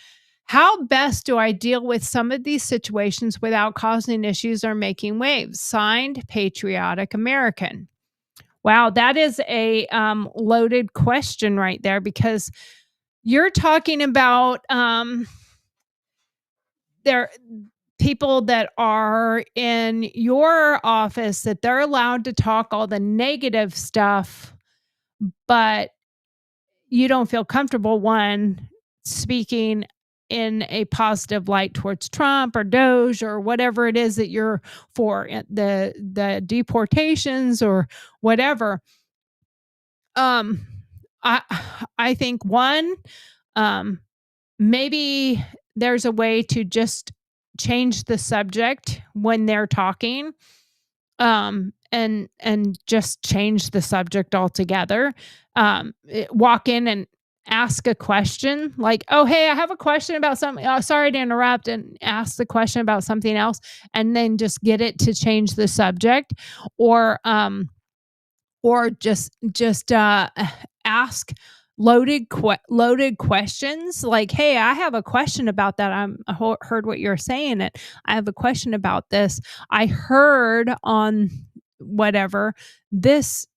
How best do I deal with some of these situations without causing issues or making waves? Signed, Patriotic American. Wow, that is a loaded question right there, because you're talking about there people that are in your office that they're allowed to talk all the negative stuff, but you don't feel comfortable, one, speaking in a positive light towards Trump or Doge or whatever it is that you're for, the deportations or whatever. I think one, maybe there's a way to just change the subject when they're talking, and just change the subject altogether. Walk in and ask a question like, "Oh, hey, I have a question about something. Oh, sorry to interrupt," and ask the question about something else, and then just get it to change the subject, or just ask loaded questions like, "Hey, I have a question about that. I heard what you're saying. It. I have a question about this. I heard on whatever this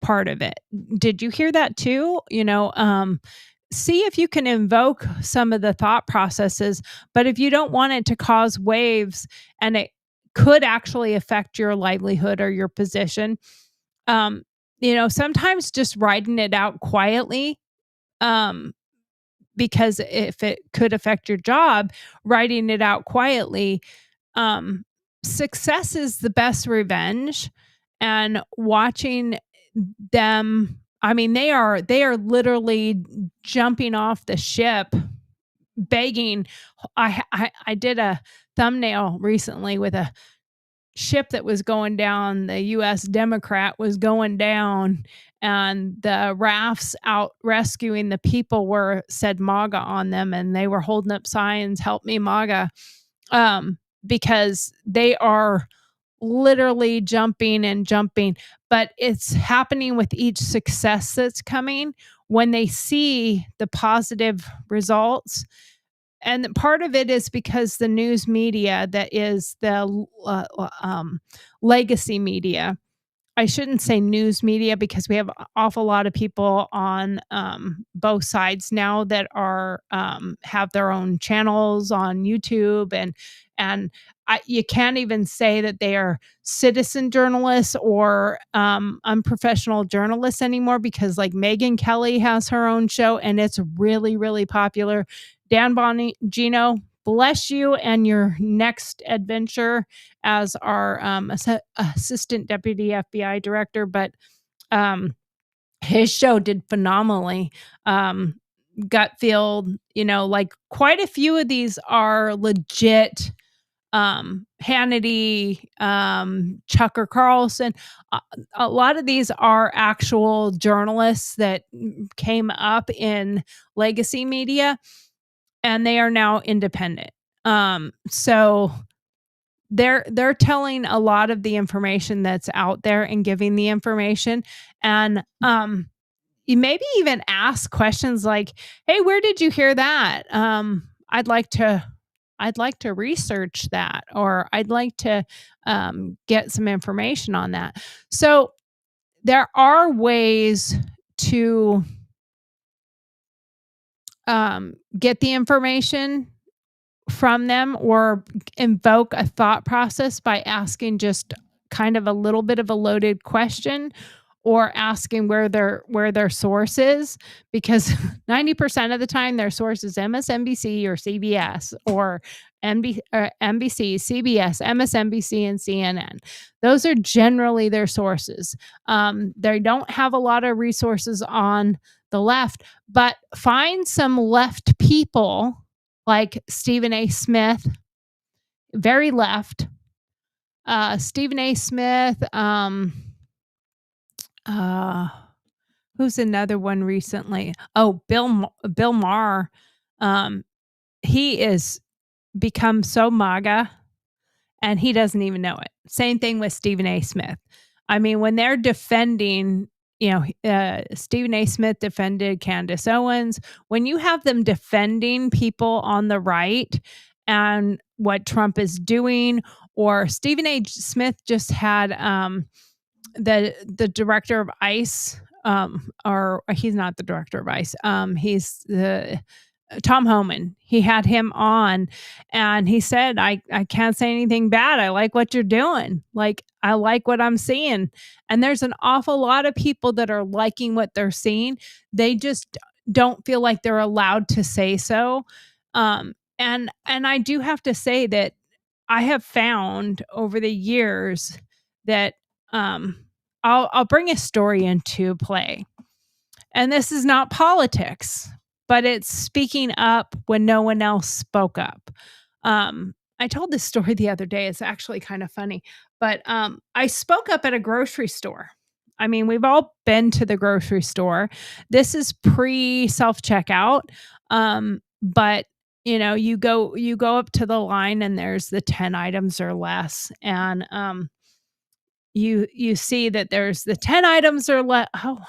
part of it. Did you hear that too?" See if you can invoke some of the thought processes. But if you don't want it to cause waves and it could actually affect your livelihood or your position, sometimes just writing it out quietly, because if it could affect your job, writing it out quietly, success is the best revenge. And watching them, I mean, they are literally jumping off the ship, begging. I did a thumbnail recently with a ship that was going down. The U.S. Democrat was going down, and the rafts out rescuing the people said MAGA on them, and they were holding up signs, "Help me, MAGA," because they are literally jumping and jumping. But it's happening with each success that's coming when they see the positive results. And part of it is because the news media that is the legacy media. I shouldn't say news media because we have an awful lot of people on both sides now that are have their own channels on YouTube, and you can't even say that they are citizen journalists or unprofessional journalists anymore, because like Megyn Kelly has her own show and it's really, really popular. Dan Bongino, bless you and your next adventure as our assistant deputy FBI director. But his show did phenomenally. Gutfield, like quite a few of these are legit. Hannity, Tucker Carlson, a lot of these are actual journalists that came up in legacy media, and they are now independent. So they're telling a lot of the information that's out there and giving the information. And you maybe even ask questions like, "Hey, where did you hear that? I'd like to research that, or I'd like to get some information on that." So there are ways to get the information from them or invoke a thought process by asking just kind of a little bit of a loaded question, or asking where their source is, because 90% of the time their source is MSNBC or CBS or NBC, CBS, MSNBC, and CNN. Those are generally their sources. They don't have a lot of resources on the left, but find some left people like Stephen A. Smith, very left. Stephen A. Smith, who's another one recently? Oh, Bill Maher. He is become so MAGA and he doesn't even know it. Same thing with Stephen A. Smith. I mean, when they're defending, Stephen A. Smith defended Candace Owens. When you have them defending people on the right and what Trump is doing, or Stephen A. Smith just had the director of ICE, or he's not the director of ICE. He's the Tom Homan. He had him on and he said, I can't say anything bad. I like what you're doing. Like, I like what I'm seeing. And there's an awful lot of people that are liking what they're seeing. They just don't feel like they're allowed to say so. And I do have to say that I have found over the years that I'll bring a story into play. And this is not politics, but it's speaking up when no one else spoke up. I told this story the other day. It's actually kind of funny, but I spoke up at a grocery store. I mean, we've all been to the grocery store. This is pre-self-checkout, but you go up to the line and there's the 10 items or less, and you see that there's the 10 items or less. Oh,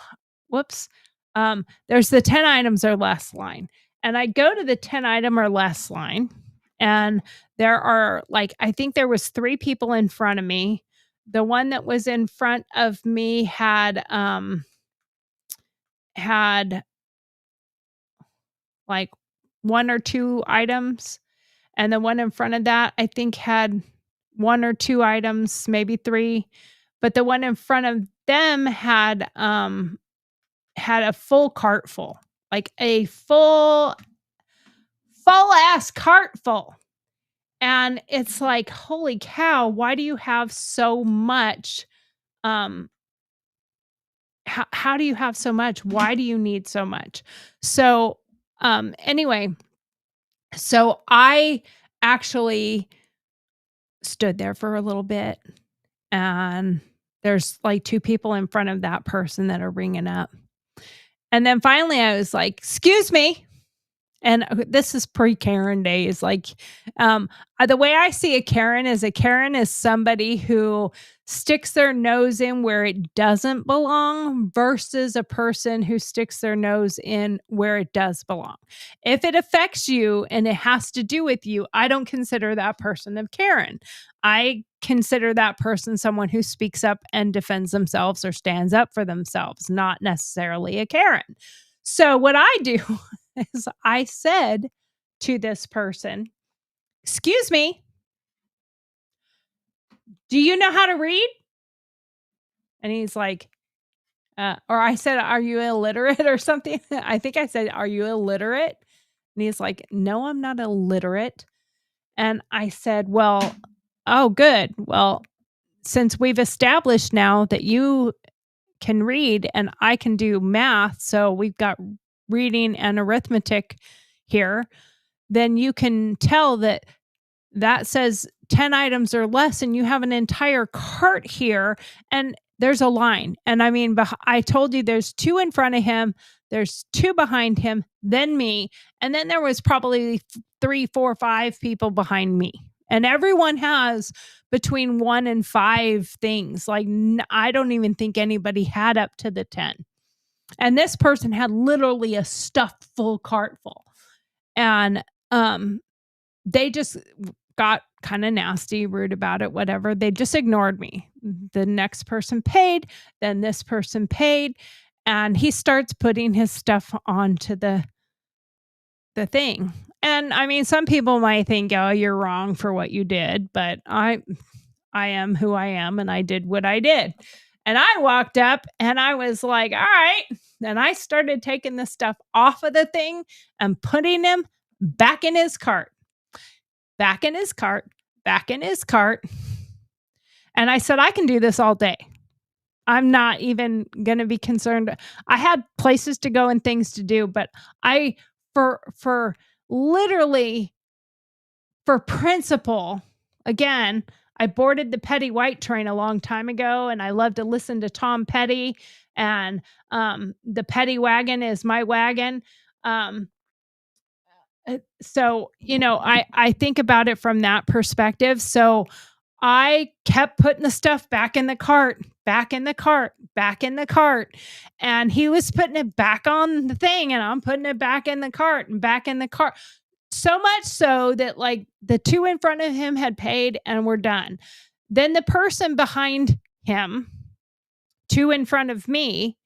whoops. There's the 10 items or less line. And I go to the 10 item or less line, and there are I think there was 3 people in front of me. The one that was in front of me had like 1 or 2 items. And the one in front of that, I think, had 1 or 2 items, maybe 3. But the one in front of them had a full cart full, like a full ass cart full. And it's like, holy cow, why do you have so much? How do you have so much? Why do you need so much? So anyway, so I actually stood there for a little bit, and there's 2 people in front of that person that are ringing up. And then finally I was like, "Excuse me." And this is pre-Karen days. The way I see a Karen is somebody who sticks their nose in where it doesn't belong versus a person who sticks their nose in where it does belong. If it affects you and it has to do with you, I don't consider that person a Karen. I consider that person someone who speaks up and defends themselves or stands up for themselves, not necessarily a Karen. So what I do is I said to this person, "Excuse me, do you know how to read?" And he's like, or I said, "Are you illiterate?" or something. I think I said, "Are you illiterate?" And he's like, "No, I'm not illiterate." And I said, "Well, oh, good. Well, since we've established now that you can read and I can do math, so we've got reading and arithmetic here, then you can tell that says 10 items or less, and you have an entire cart here, and there's a line. And I mean, I told you there's 2 in front of him, there's 2 behind him, then me, and then there was probably 3, 4, 5 people behind me. And everyone has between 1 and 5 things. I don't even think anybody had up to the 10. And this person had literally a stuffed full cart full. And they just got kind of nasty, rude about it, whatever. They just ignored me. The next person paid, then this person paid, and he starts putting his stuff onto the thing. And I mean, some people might think, oh, you're wrong for what you did, but I am who I am, and I did what I did. And I walked up and I was like, all right. And I started taking the stuff off of the thing and putting him back in his cart. Back in his cart, back in his cart. And I said, I can do this all day. I'm not even going to be concerned. I had places to go and things to do, but for literally, for principle, again, I boarded the Petty White train a long time ago, and I love to listen to Tom Petty, and the Petty wagon is my wagon. So, I think about it from that perspective. So I kept putting the stuff back in the cart, back in the cart, back in the cart. And he was putting it back on the thing, and I'm putting it back in the cart and back in the cart. So much so that like the two in front of him had paid and were done. Then the person behind him, two in front of me,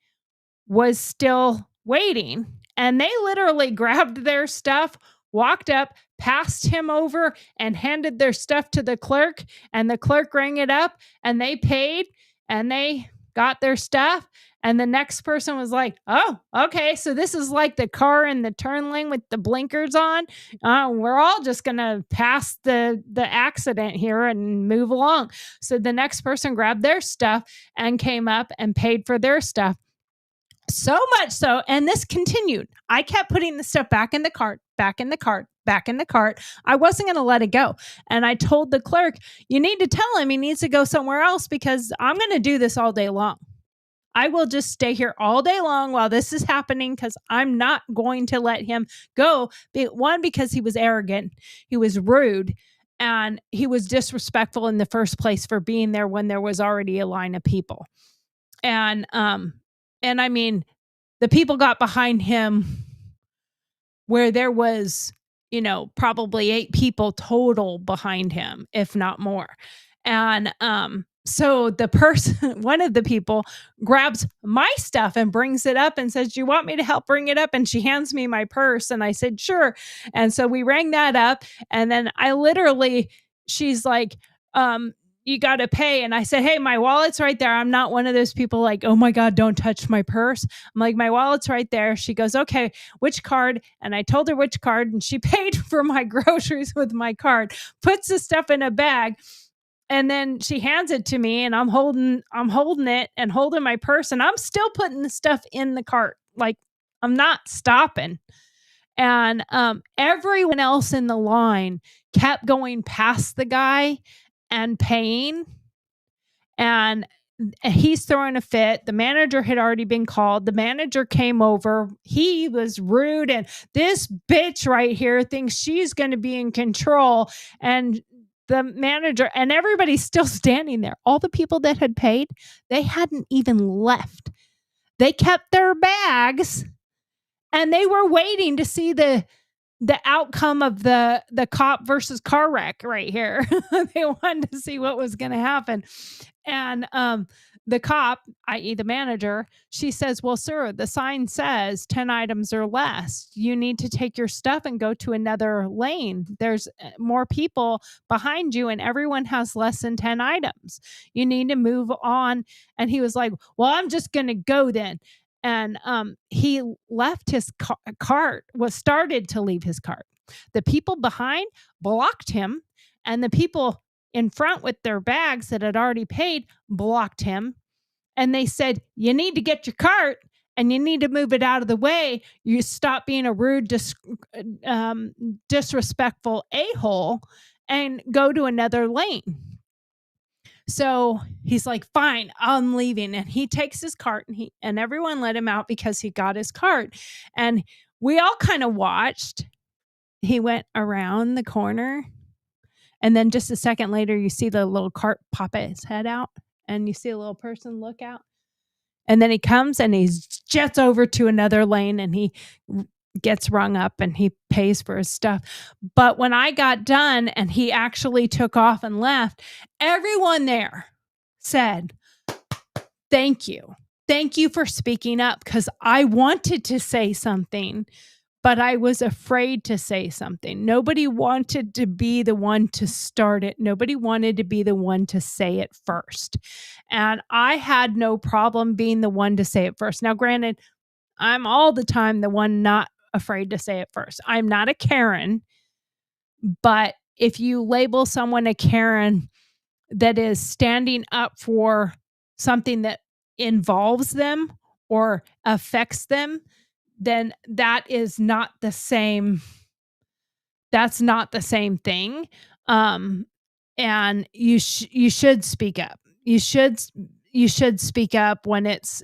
was still waiting. And they literally grabbed their stuff, walked up, passed him over, and handed their stuff to the clerk. And the clerk rang it up, and they paid, and they got their stuff. And the next person was like, oh, okay, so this is like the car in the turn lane with the blinkers on. We're all just going to pass the accident here and move along. So the next person grabbed their stuff and came up and paid for their stuff. So much so, and this continued. I kept putting the stuff back in the cart, back in the cart, back in the cart. I wasn't going to let it go. And I told the clerk, you need to tell him he needs to go somewhere else, because I'm going to do this all day long. I will just stay here all day long while this is happening, because I'm not going to let him go. One, because he was arrogant, he was rude, and he was disrespectful in the first place for being there when there was already a line of people. And I mean, the people got behind him where there was, probably 8 people total behind him, if not more. And so the person, one of the people, grabs my stuff and brings it up and says, do you want me to help bring it up? And she hands me my purse. And I said, sure. And so we rang that up. And then she's like, you got to pay. And I said, hey, my wallet's right there. I'm not one of those people like, oh my God, don't touch my purse. I'm like, my wallet's right there. She goes, okay, which card? And I told her which card, and she paid for my groceries with my card, puts the stuff in a bag. And then she hands it to me, and I'm holding it and holding my purse, and I'm still putting the stuff in the cart. Like, I'm not stopping. And everyone else in the line kept going past the guy and paying, and he's throwing a fit. The manager had already been called. The manager came over. He was rude, and this bitch right here thinks she's going to be in control. And the manager and everybody's still standing there. All the people that had paid, they hadn't even left. They kept their bags, and they were waiting to see the outcome of the cop versus car wreck right here. They wanted to see what was going to happen. And the cop, i.e. the manager, she says, well, sir, the sign says 10 items or less. You need to take your stuff and go to another lane. There's more people behind you, and everyone has less than 10 items. You need to move on. And he was like, well, I'm just going to go then. And he left his cart, started to leave his cart. The people behind blocked him, and the people in front with their bags that had already paid blocked him. And they said, you need to get your cart, and you need to move it out of the way. You stop being a rude, disrespectful a-hole and go to another lane. So he's like, fine, I'm leaving. And he takes his cart, and everyone let him out because he got his cart. And we all kind of watched. He went around the corner, and then just a second later, you see the little cart pop its head out, and you see a little person look out. And then he comes and he jets over to another lane and he gets rung up and he pays for his stuff. But when I got done and he actually took off and left, everyone there said, thank you. Thank you for speaking up, because I wanted to say something, but I was afraid to say something. Nobody wanted to be the one to start it. Nobody wanted to be the one to say it first. And I had no problem being the one to say it first. Now, granted, I'm all the time the one not afraid to say it first. I'm not a Karen, but if you label someone a Karen that is standing up for something that involves them or affects them, then that is not the same. That's not the same thing. And you should speak up. You should speak up when it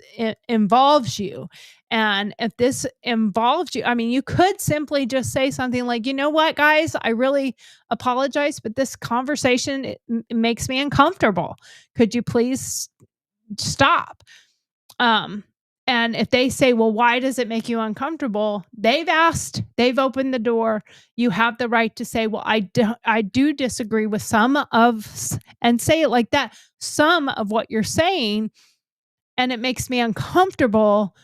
involves you. And if this involves you, I mean, you could simply just say something like, you know what, guys, I really apologize, but this conversation, it makes me uncomfortable. Could you please stop? And if they say, well, why does it make you uncomfortable? They've asked, they've opened the door. You have the right to say, well, I do disagree with some of, and say it like that, some of what you're saying. And it makes me uncomfortable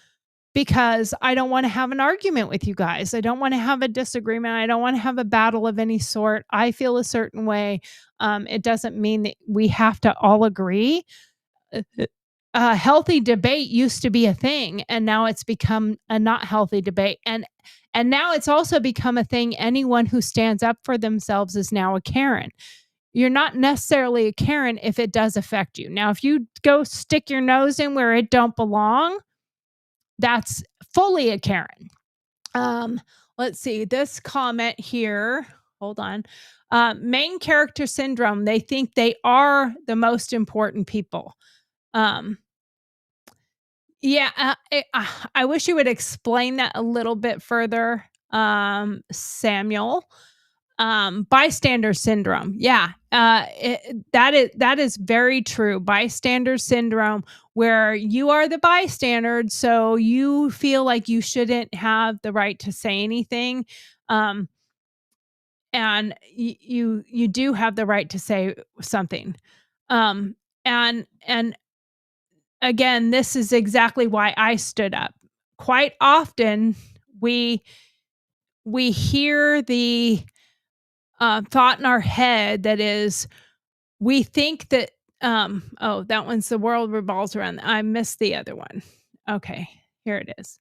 because I don't want to have an argument with you guys. I don't want to have a disagreement. I don't want to have a battle of any sort. I feel a certain way. It doesn't mean that we have to all agree. A healthy debate used to be a thing, and now it's become a not healthy debate. And now it's also become a thing. Anyone who stands up for themselves is now a Karen. You're not necessarily a Karen if it does affect you. Now, if you go stick your nose in where it don't belong, that's fully a Karen. Let's see this comment here. Hold on. Main character syndrome. They think they are the most important people. Yeah, I wish you would explain that a little bit further, Samuel. Bystander syndrome. Yeah, that is very true. Bystander syndrome, where you are the bystander, so you feel like you shouldn't have the right to say anything, and you do have the right to say something. And again, this is exactly why I stood up. Quite often, we hear the thought in our head that is, we think that, oh, that one's the world revolves around. I missed the other one. Okay, here it is.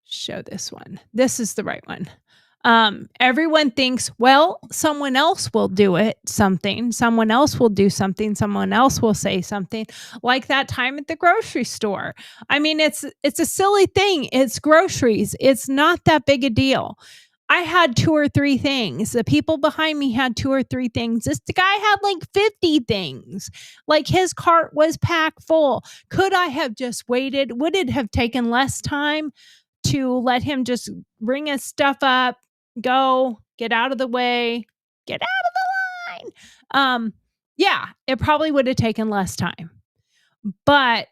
Show this one. This is the right one. Everyone thinks, well, someone else will do something. Someone else will do something. Someone else will say something, like that time at the grocery store. I mean, it's a silly thing. It's groceries. It's not that big a deal. I had 2 or 3 things. The people behind me had 2 or 3 things. This guy had like 50 things. Like, his cart was packed full. Could I have just waited? Would it have taken less time to let him just bring his stuff up, go, get out of the way, get out of the line? Yeah, it probably would have taken less time. But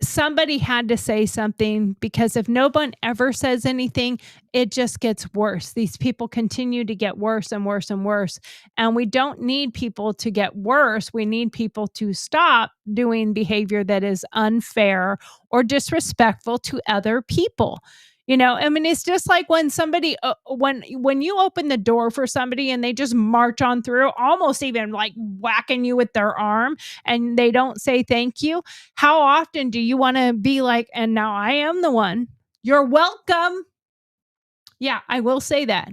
somebody had to say something, because if no one ever says anything, it just gets worse. These people continue to get worse and worse and worse. And we don't need people to get worse. We need people to stop doing behavior that is unfair or disrespectful to other people. You know, I mean, it's just like when somebody, when you open the door for somebody and they just march on through, almost even like whacking you with their arm, and they don't say thank you. How often do you want to be like, and now I am the one, you're welcome? Yeah, I will say that.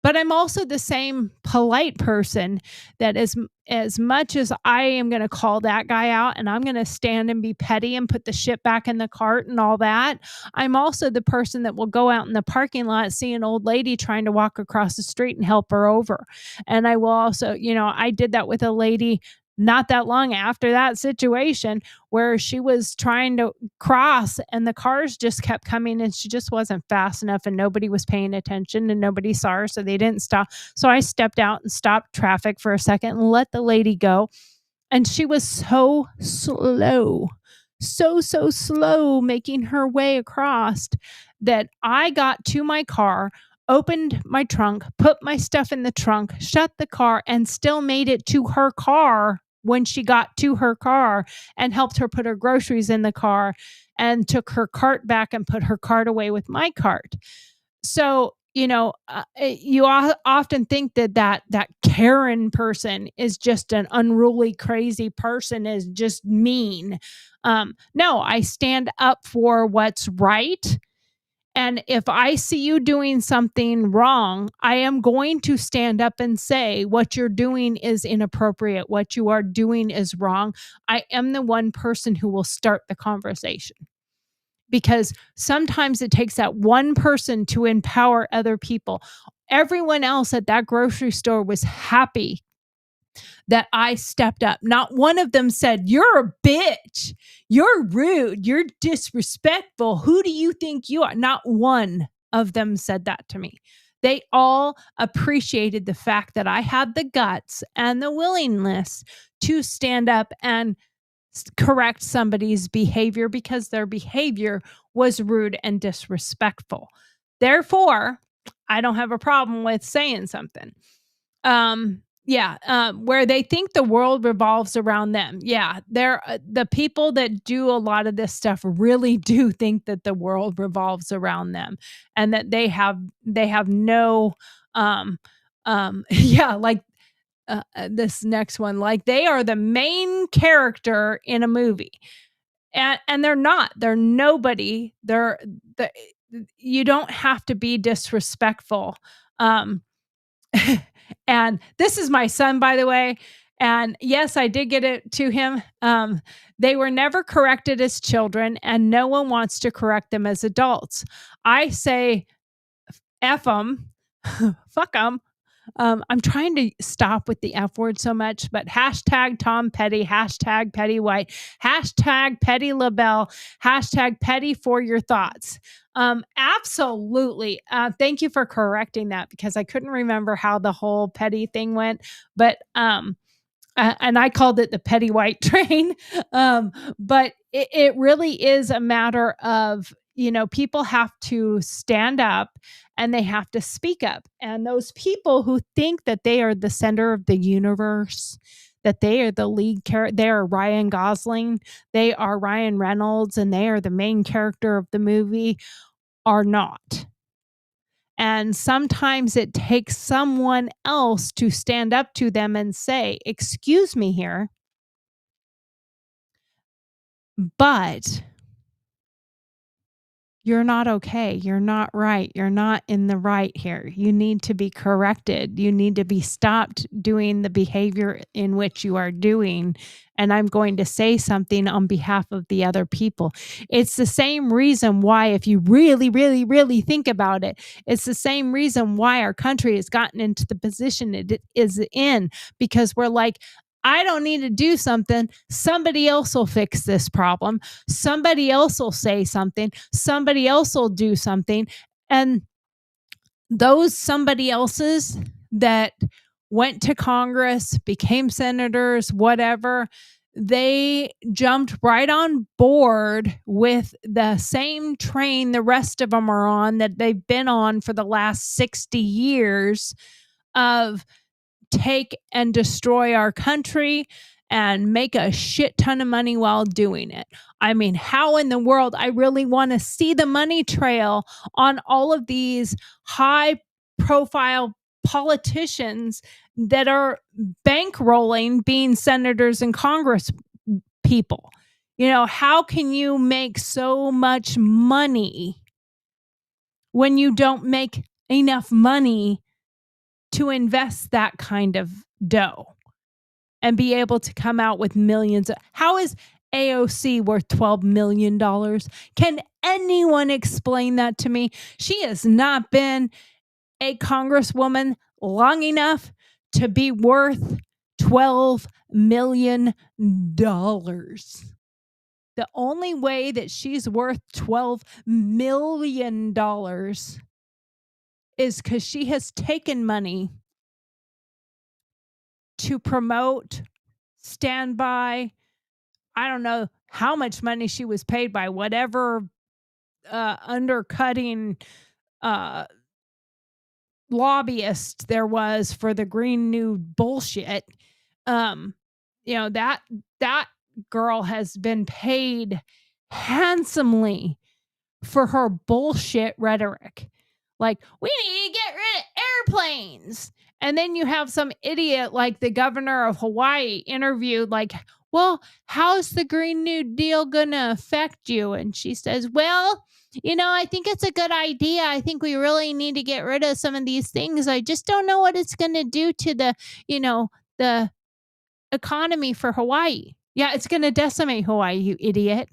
But I'm also the same polite person that as much as I am going to call that guy out and I'm going to stand and be petty and put the shit back in the cart and all that, I'm also the person that will go out in the parking lot, see an old lady trying to walk across the street and help her over. And I will also, you know, I did that with a lady not that long after that situation where she was trying to cross and the cars just kept coming and she just wasn't fast enough and nobody was paying attention and nobody saw her, so they didn't stop. So I stepped out and stopped traffic for a second and let the lady go. And she was so slow. so slow making her way across that I got to my car, opened my trunk, put my stuff in the trunk, shut the car, and still made it to her car when she got to her car, and helped her put her groceries in the car and took her cart back and put her cart away with my cart. So, you often think that Karen person is just an unruly, crazy person, is just mean. No, I stand up for what's right. And if I see you doing something wrong, I am going to stand up and say, what you're doing is inappropriate. What you are doing is wrong. I am the one person who will start the conversation. Because sometimes it takes that one person to empower other people. Everyone else at that grocery store was happy that I stepped up. Not one of them said, "You're a bitch. You're rude. You're disrespectful. Who do you think you are?" Not one of them said that to me. They all appreciated the fact that I had the guts and the willingness to stand up and correct somebody's behavior, because their behavior was rude and disrespectful. Therefore, I don't have a problem with saying something. Where they think the world revolves around them. Yeah, they're the people that do a lot of this stuff really do think that the world revolves around them, and that they have no like this next one, like they are the main character in a movie, and they're not. They're nobody. You don't have to be disrespectful. And this is my son, by the way. And yes, I did get it to him. They were never corrected as children, and no one wants to correct them as adults. I say, F them, fuck them. I'm trying to stop with the F word so much, but hashtag Tom Petty, hashtag Petty White, hashtag Petty LaBelle, hashtag Petty for your thoughts. Absolutely. Thank you for correcting that, because I couldn't remember how the whole petty thing went, but, and I called it the Petty White train. But it really is a matter of, people have to stand up and they have to speak up. And those people who think that they are the center of the universe, that they are the lead character, they are Ryan Gosling, they are Ryan Reynolds, and they are the main character of the movie, are not. And sometimes it takes someone else to stand up to them and say, "Excuse me here, but you're not okay. You're not right. You're not in the right here. You need to be corrected. You need to be stopped doing the behavior in which you are doing. And I'm going to say something on behalf of the other people." It's the same reason why, if you really, really, really think about it, it's the same reason why our country has gotten into the position it is in, because we're like, I don't need to do something. Somebody else will fix this problem. Somebody else will say something. Somebody else will do something. And those somebody else's that went to Congress, became senators, whatever, they jumped right on board with the same train the rest of them are on, that they've been on for the last 60 years, of take and destroy our country and make a shit ton of money while doing it. I mean, how in the world? I really want to see the money trail on all of these high profile politicians that are bankrolling being senators and Congress people. How can you make so much money when you don't make enough money to invest that kind of dough and be able to come out with millions? How is AOC worth $12 million? Can anyone explain that to me? She has not been a congresswoman long enough to be worth $12 million. The only way that she's worth $12 million is because she has taken money to promote, stand by I don't know how much money she was paid by whatever undercutting lobbyist there was for the Green New bullshit. That girl has been paid handsomely for her bullshit rhetoric. Like, we need to get rid of airplanes. And then you have some idiot like the governor of Hawaii interviewed, like, well, how's the Green New Deal going to affect you? And she says, well, I think it's a good idea. I think we really need to get rid of some of these things. I just don't know what it's going to do to the economy for Hawaii. Yeah, it's going to decimate Hawaii, you idiot.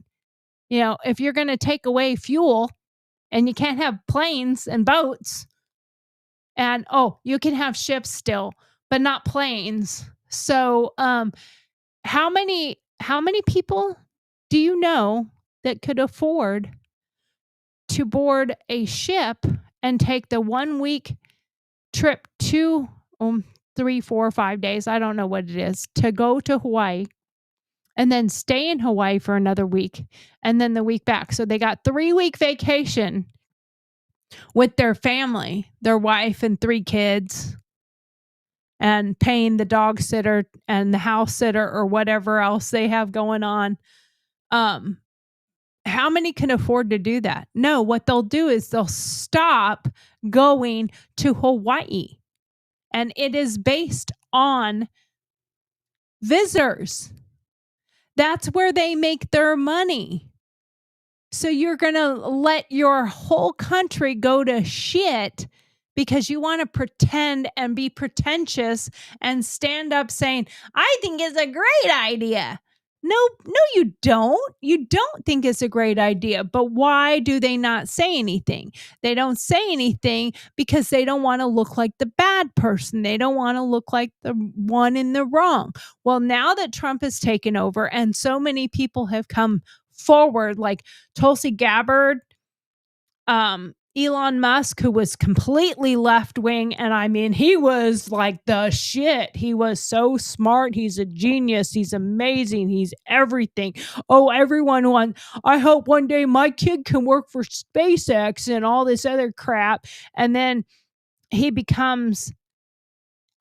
If you're going to take away fuel and you can't have planes and boats and, you can have ships still, but not planes. So, how many people do you know that could afford to board a ship and take the 1 week trip to 3, 4, 5 days, I don't know what it is, to go to Hawaii and then stay in Hawaii for another week and then the week back? So they got 3-week vacation with their family, their wife and 3 kids, and paying the dog sitter and the house sitter or whatever else they have going on. How many can afford to do that? No, what they'll do is they'll stop going to Hawaii. And it is based on visitors. That's where they make their money. So you're going to let your whole country go to shit because you want to pretend and be pretentious and stand up saying, I think it's a great idea. No, you don't. You don't think it's a great idea. But why do they not say anything? They don't say anything because they don't want to look like the bad person. They don't want to look like the one in the wrong. Well, now that Trump has taken over and so many people have come forward, like Tulsi Gabbard, Elon Musk, who was completely left-wing, and I mean, he was like the shit. He was so smart. He's a genius. He's amazing. He's everything. I hope one day my kid can work for SpaceX and all this other crap. And then he becomes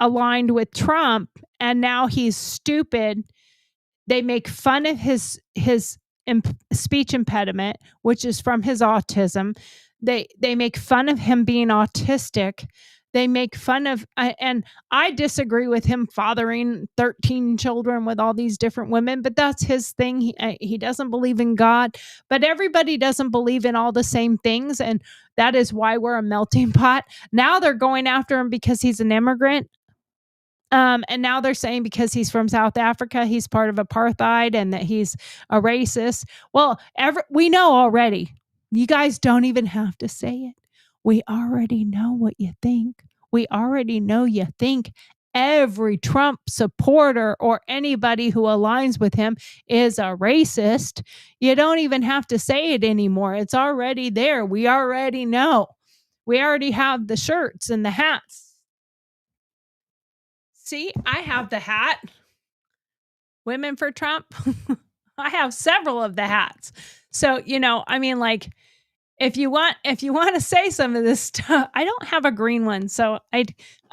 aligned with Trump, and now he's stupid. They make fun of his speech impediment, which is from his autism. They make fun of him being autistic. They make fun of, and I disagree with him fathering 13 children with all these different women, but that's his thing. He doesn't believe in God, but everybody doesn't believe in all the same things, and that is why we're a melting pot. Now they're going after him because he's an immigrant. And now they're saying because he's from South Africa, he's part of apartheid and that he's a racist. Well, we know already. You guys don't even have to say it. We already know what you think. We already know you think every Trump supporter or anybody who aligns with him is a racist. You don't even have to say it anymore. It's already there. We already know. We already have the shirts and the hats. See, I have the hat. Women for Trump. I have several of the hats. So, I mean, like, if you want to say some of this stuff, I don't have a green one. So I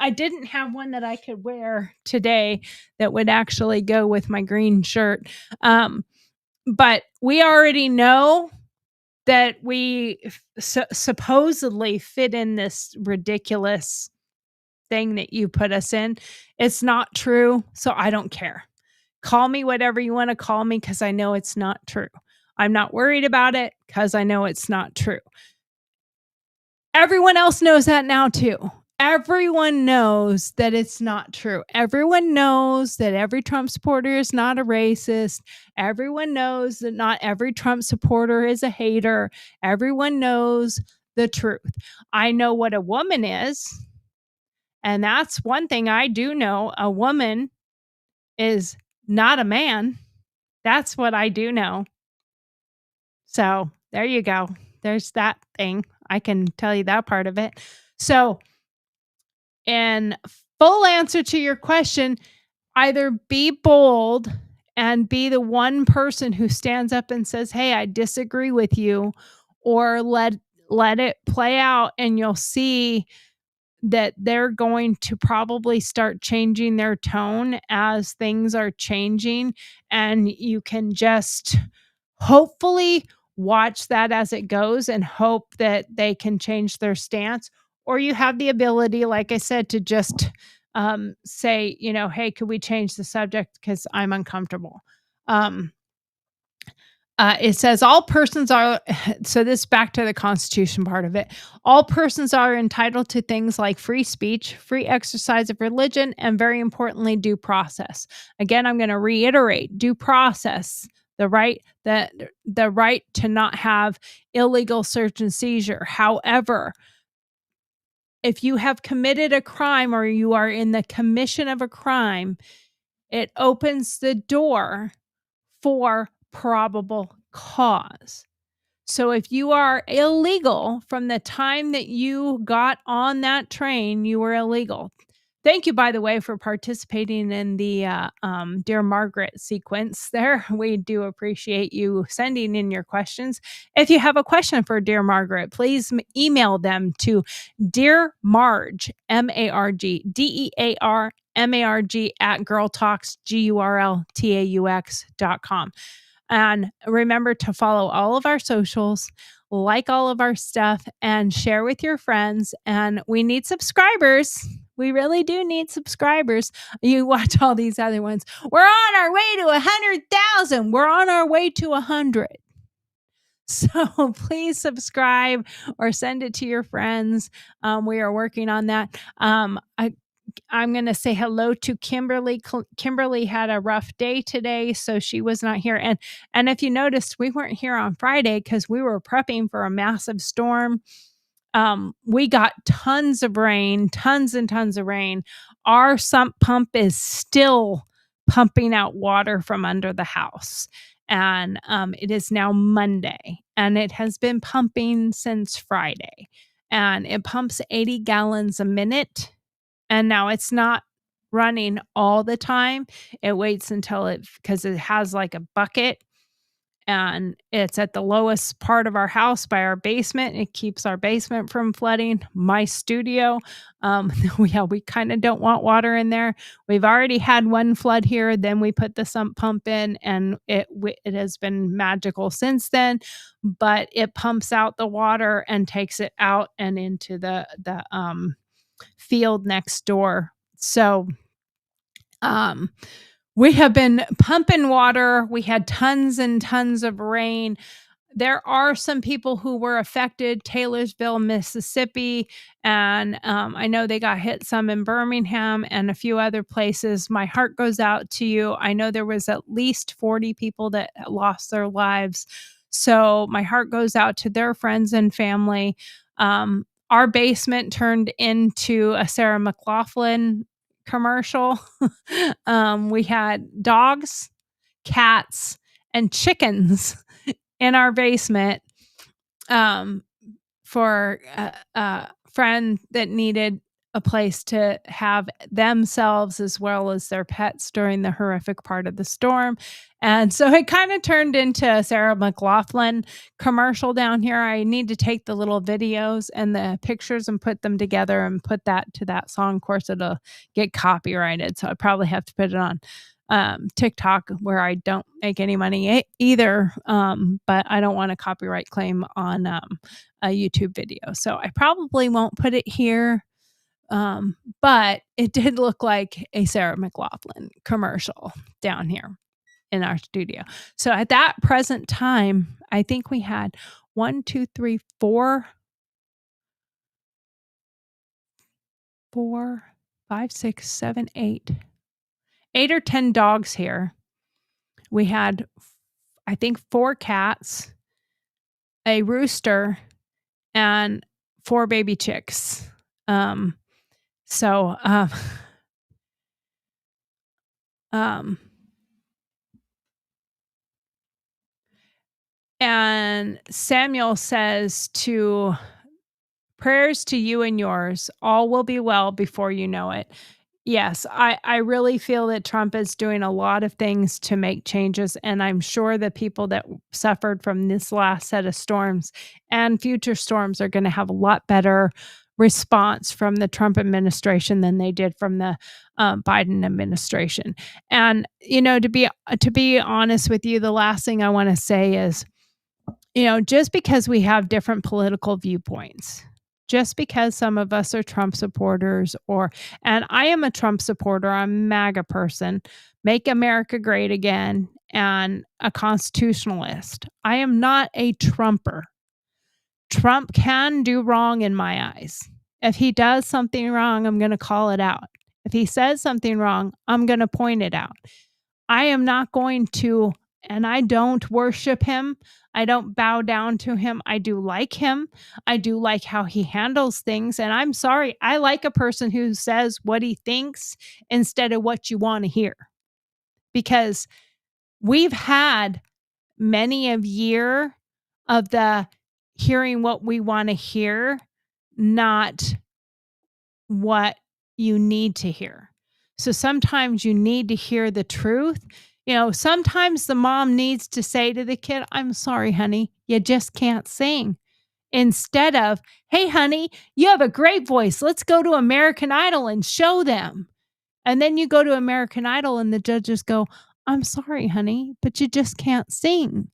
didn't have one that I could wear today that would actually go with my green shirt. But we already know that we supposedly fit in this ridiculous thing that you put us in. It's not true, so I don't care. Call me whatever you want to call me because I know it's not true. I'm not worried about it because I know it's not true. Everyone else knows that now too. Everyone knows that it's not true. Everyone knows that every Trump supporter is not a racist. Everyone knows that not every Trump supporter is a hater. Everyone knows the truth. I know what a woman is. And that's one thing I do know. A woman is not a man. That's what I do know. So there you go. There's that thing. I can tell you that part of it. So in full answer to your question, either be bold and be the one person who stands up and says, hey, I disagree with you, or let it play out, and you'll see that they're going to probably start changing their tone as things are changing. And you can just hopefully watch that as it goes and hope that they can change their stance. Or you have the ability, like I said, to just say, hey, could we change the subject because I'm uncomfortable. It says all persons are, so this back to the Constitution part of it. All persons are entitled to things like free speech, free exercise of religion, and very importantly, due process. Again, I'm going to reiterate due process, the right to not have illegal search and seizure. However, if you have committed a crime or you are in the commission of a crime, it opens the door for probable cause. So if you are illegal from the time that you got on that train, you were illegal. Thank you, by the way, for participating in the Dear Margaret sequence there. We do appreciate you sending in your questions. If you have a question for Dear Margaret, please email them to Dear Marge, M-A-R-G, D-E-A-R, M-A-R-G at girltalks.com. And remember to follow all of our socials, like all of our stuff, and share with your friends. And we need subscribers. We really do need subscribers. You watch all these other ones. We're on our way to 100,000. We're on our way to 100. So please subscribe or send it to your friends. We are working on that. I'm going to say hello to Kimberly. Kimberly had a rough day today, so she was not here. And if you noticed, we weren't here on Friday because we were prepping for a massive storm. We got tons of rain, tons and tons of rain. Our sump pump is still pumping out water from under the house. And it is now Monday, and it has been pumping since Friday. And it pumps 80 gallons a minute. And now it's not running all the time. It waits until because it has like a bucket, and it's at the lowest part of our house by our basement. It keeps our basement from flooding. My studio, we kind of don't want water in there. We've already had one flood here. Then we put the sump pump in, and it has been magical since then. But it pumps out the water and takes it out and into the field next door. So we have been pumping water. We had tons and tons of rain. There are some people who were affected, Taylorsville, Mississippi, and I know they got hit some in Birmingham and a few other places. My heart goes out to you. I know there was at least 40 people that lost their lives. So my heart goes out to their friends and family. Our basement turned into a Sarah McLachlan commercial. We had dogs, cats, and chickens in our basement for a friend that needed a place to have themselves as well as their pets during the horrific part of the storm. And so it kind of turned into a Sarah McLachlan commercial down here. I need to take the little videos and the pictures and put them together and put that to that song. Of course, it'll get copyrighted, so I probably have to put it on TikTok, where I don't make any money either, but I don't want a copyright claim on a YouTube video. So I probably won't put it here. But it did look like a Sarah McLachlan commercial down here in our studio. So at that present time, I think we had 8 or 10 dogs here. We had, I think, 4 cats, a rooster, and 4 baby chicks. And Samuel says prayers to you and yours, all will be well before you know it. Yes, I really feel that Trump is doing a lot of things to make changes, and I'm sure the people that suffered from this last set of storms and future storms are gonna have a lot better response from the Trump administration than they did from the, Biden administration. And, to be honest with you, the last thing I wanna say is, just because we have different political viewpoints, just because some of us are Trump supporters and I am a Trump supporter, I'm a MAGA person, Make America Great Again, and a constitutionalist. I am not a Trumper. Trump can do wrong in my eyes. If he does something wrong, I'm going to call it out. If he says something wrong, I'm going to point it out. I am not going to, and I don't worship him. I don't bow down to him. I do like him. I do like how he handles things. And I'm sorry, I like a person who says what he thinks instead of what you want to hear. Because we've had many a year of the hearing what we want to hear, not what you need to hear. So sometimes you need to hear the truth. Sometimes the mom needs to say to the kid, I'm sorry, honey, you just can't sing. Instead of, hey, honey, you have a great voice. Let's go to American Idol and show them. And then you go to American Idol and the judges go, I'm sorry, honey, but you just can't sing.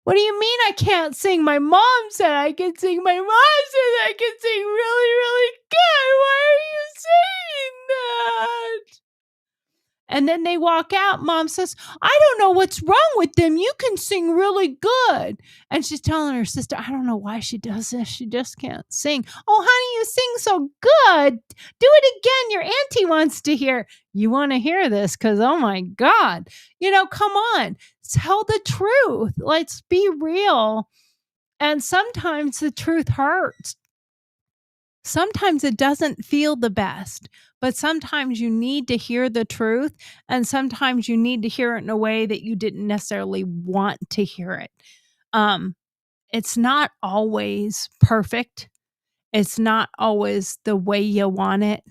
What do you mean I can't sing? My mom said I can sing. My mom said I can sing really, really good. Why are you saying that? And then they walk out. Mom says, I don't know what's wrong with them. You can sing really good. And she's telling her sister, I don't know why she does this. She just can't sing. Oh, honey, you sing so good. Do it again. Your auntie wants to hear. You want to hear this? Because, oh my God, come on. Tell the truth. Let's be real. And sometimes the truth hurts. Sometimes it doesn't feel the best, but sometimes you need to hear the truth, and sometimes you need to hear it in a way that you didn't necessarily want to hear it. It's not always perfect. It's not always the way you want it,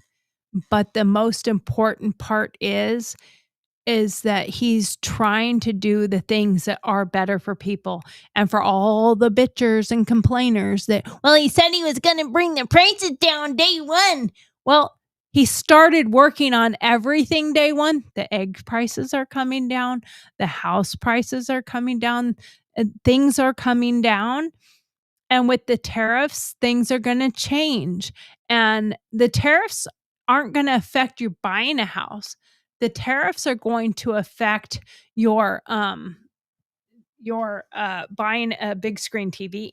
but the most important part is that he's trying to do the things that are better for people. And for all the bitchers and complainers that, well, he said he was going to bring the prices down day one. Well, he started working on everything day one. The egg prices are coming down. The house prices are coming down. Things are coming down. And with the tariffs, things are going to change. And the tariffs aren't going to affect you buying a house. The tariffs are going to affect your buying a big screen TV.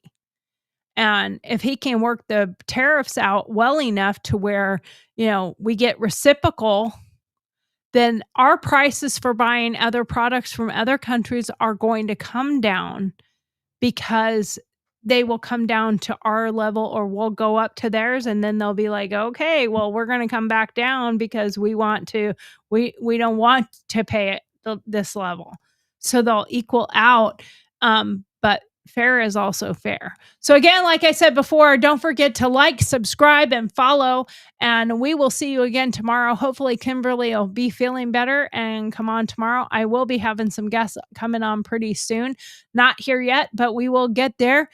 And if he can work the tariffs out well enough to where, we get reciprocal, then our prices for buying other products from other countries are going to come down, because they will come down to our level or we'll go up to theirs, and then they'll be like, okay, well, we're going to come back down because we don't want to pay it this level. So they'll equal out. But fair is also fair. So again, like I said before, don't forget to like, subscribe, and follow. And we will see you again tomorrow. Hopefully Kimberly will be feeling better and come on tomorrow. I will be having some guests coming on pretty soon. Not here yet, but we will get there.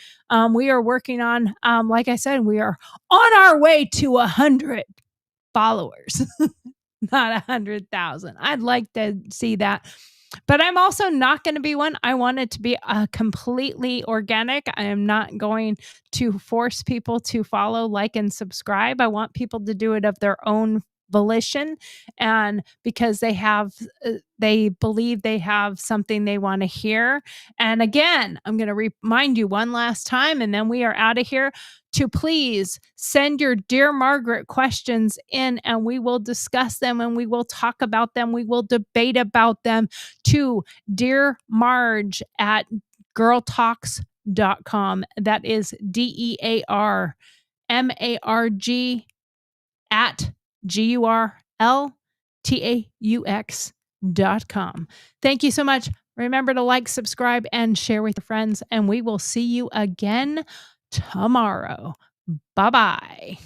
We are working on, like I said, we are on our way to 100 followers, not 100,000. I'd like to see that. But I'm also not going to be one. I want it to be completely organic. I am not going to force people to follow, like, and subscribe. I want people to do it of their own volition, and because they believe they have something they want to hear. And again, I'm going to remind you one last time, and then we are out of here, to please send your Dear Margaret questions in, and we will discuss them, and we will talk about them. We will debate about them to Dear Marge at girltalks.com. That is DEARMARG at GURLTAUX.com. Thank you so much. Remember to like, subscribe, and share with your friends, and we will see you again tomorrow. Bye-bye.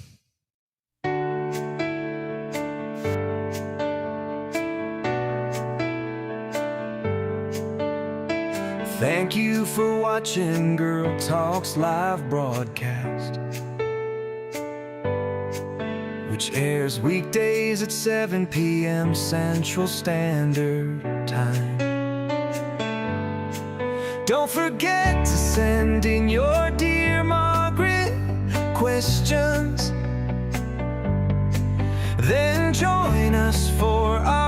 Thank you for watching Girl Talks live broadcast, which airs weekdays at 7 p.m. Central Standard Time. Don't forget to send in your Dear Margaret questions, then join us for our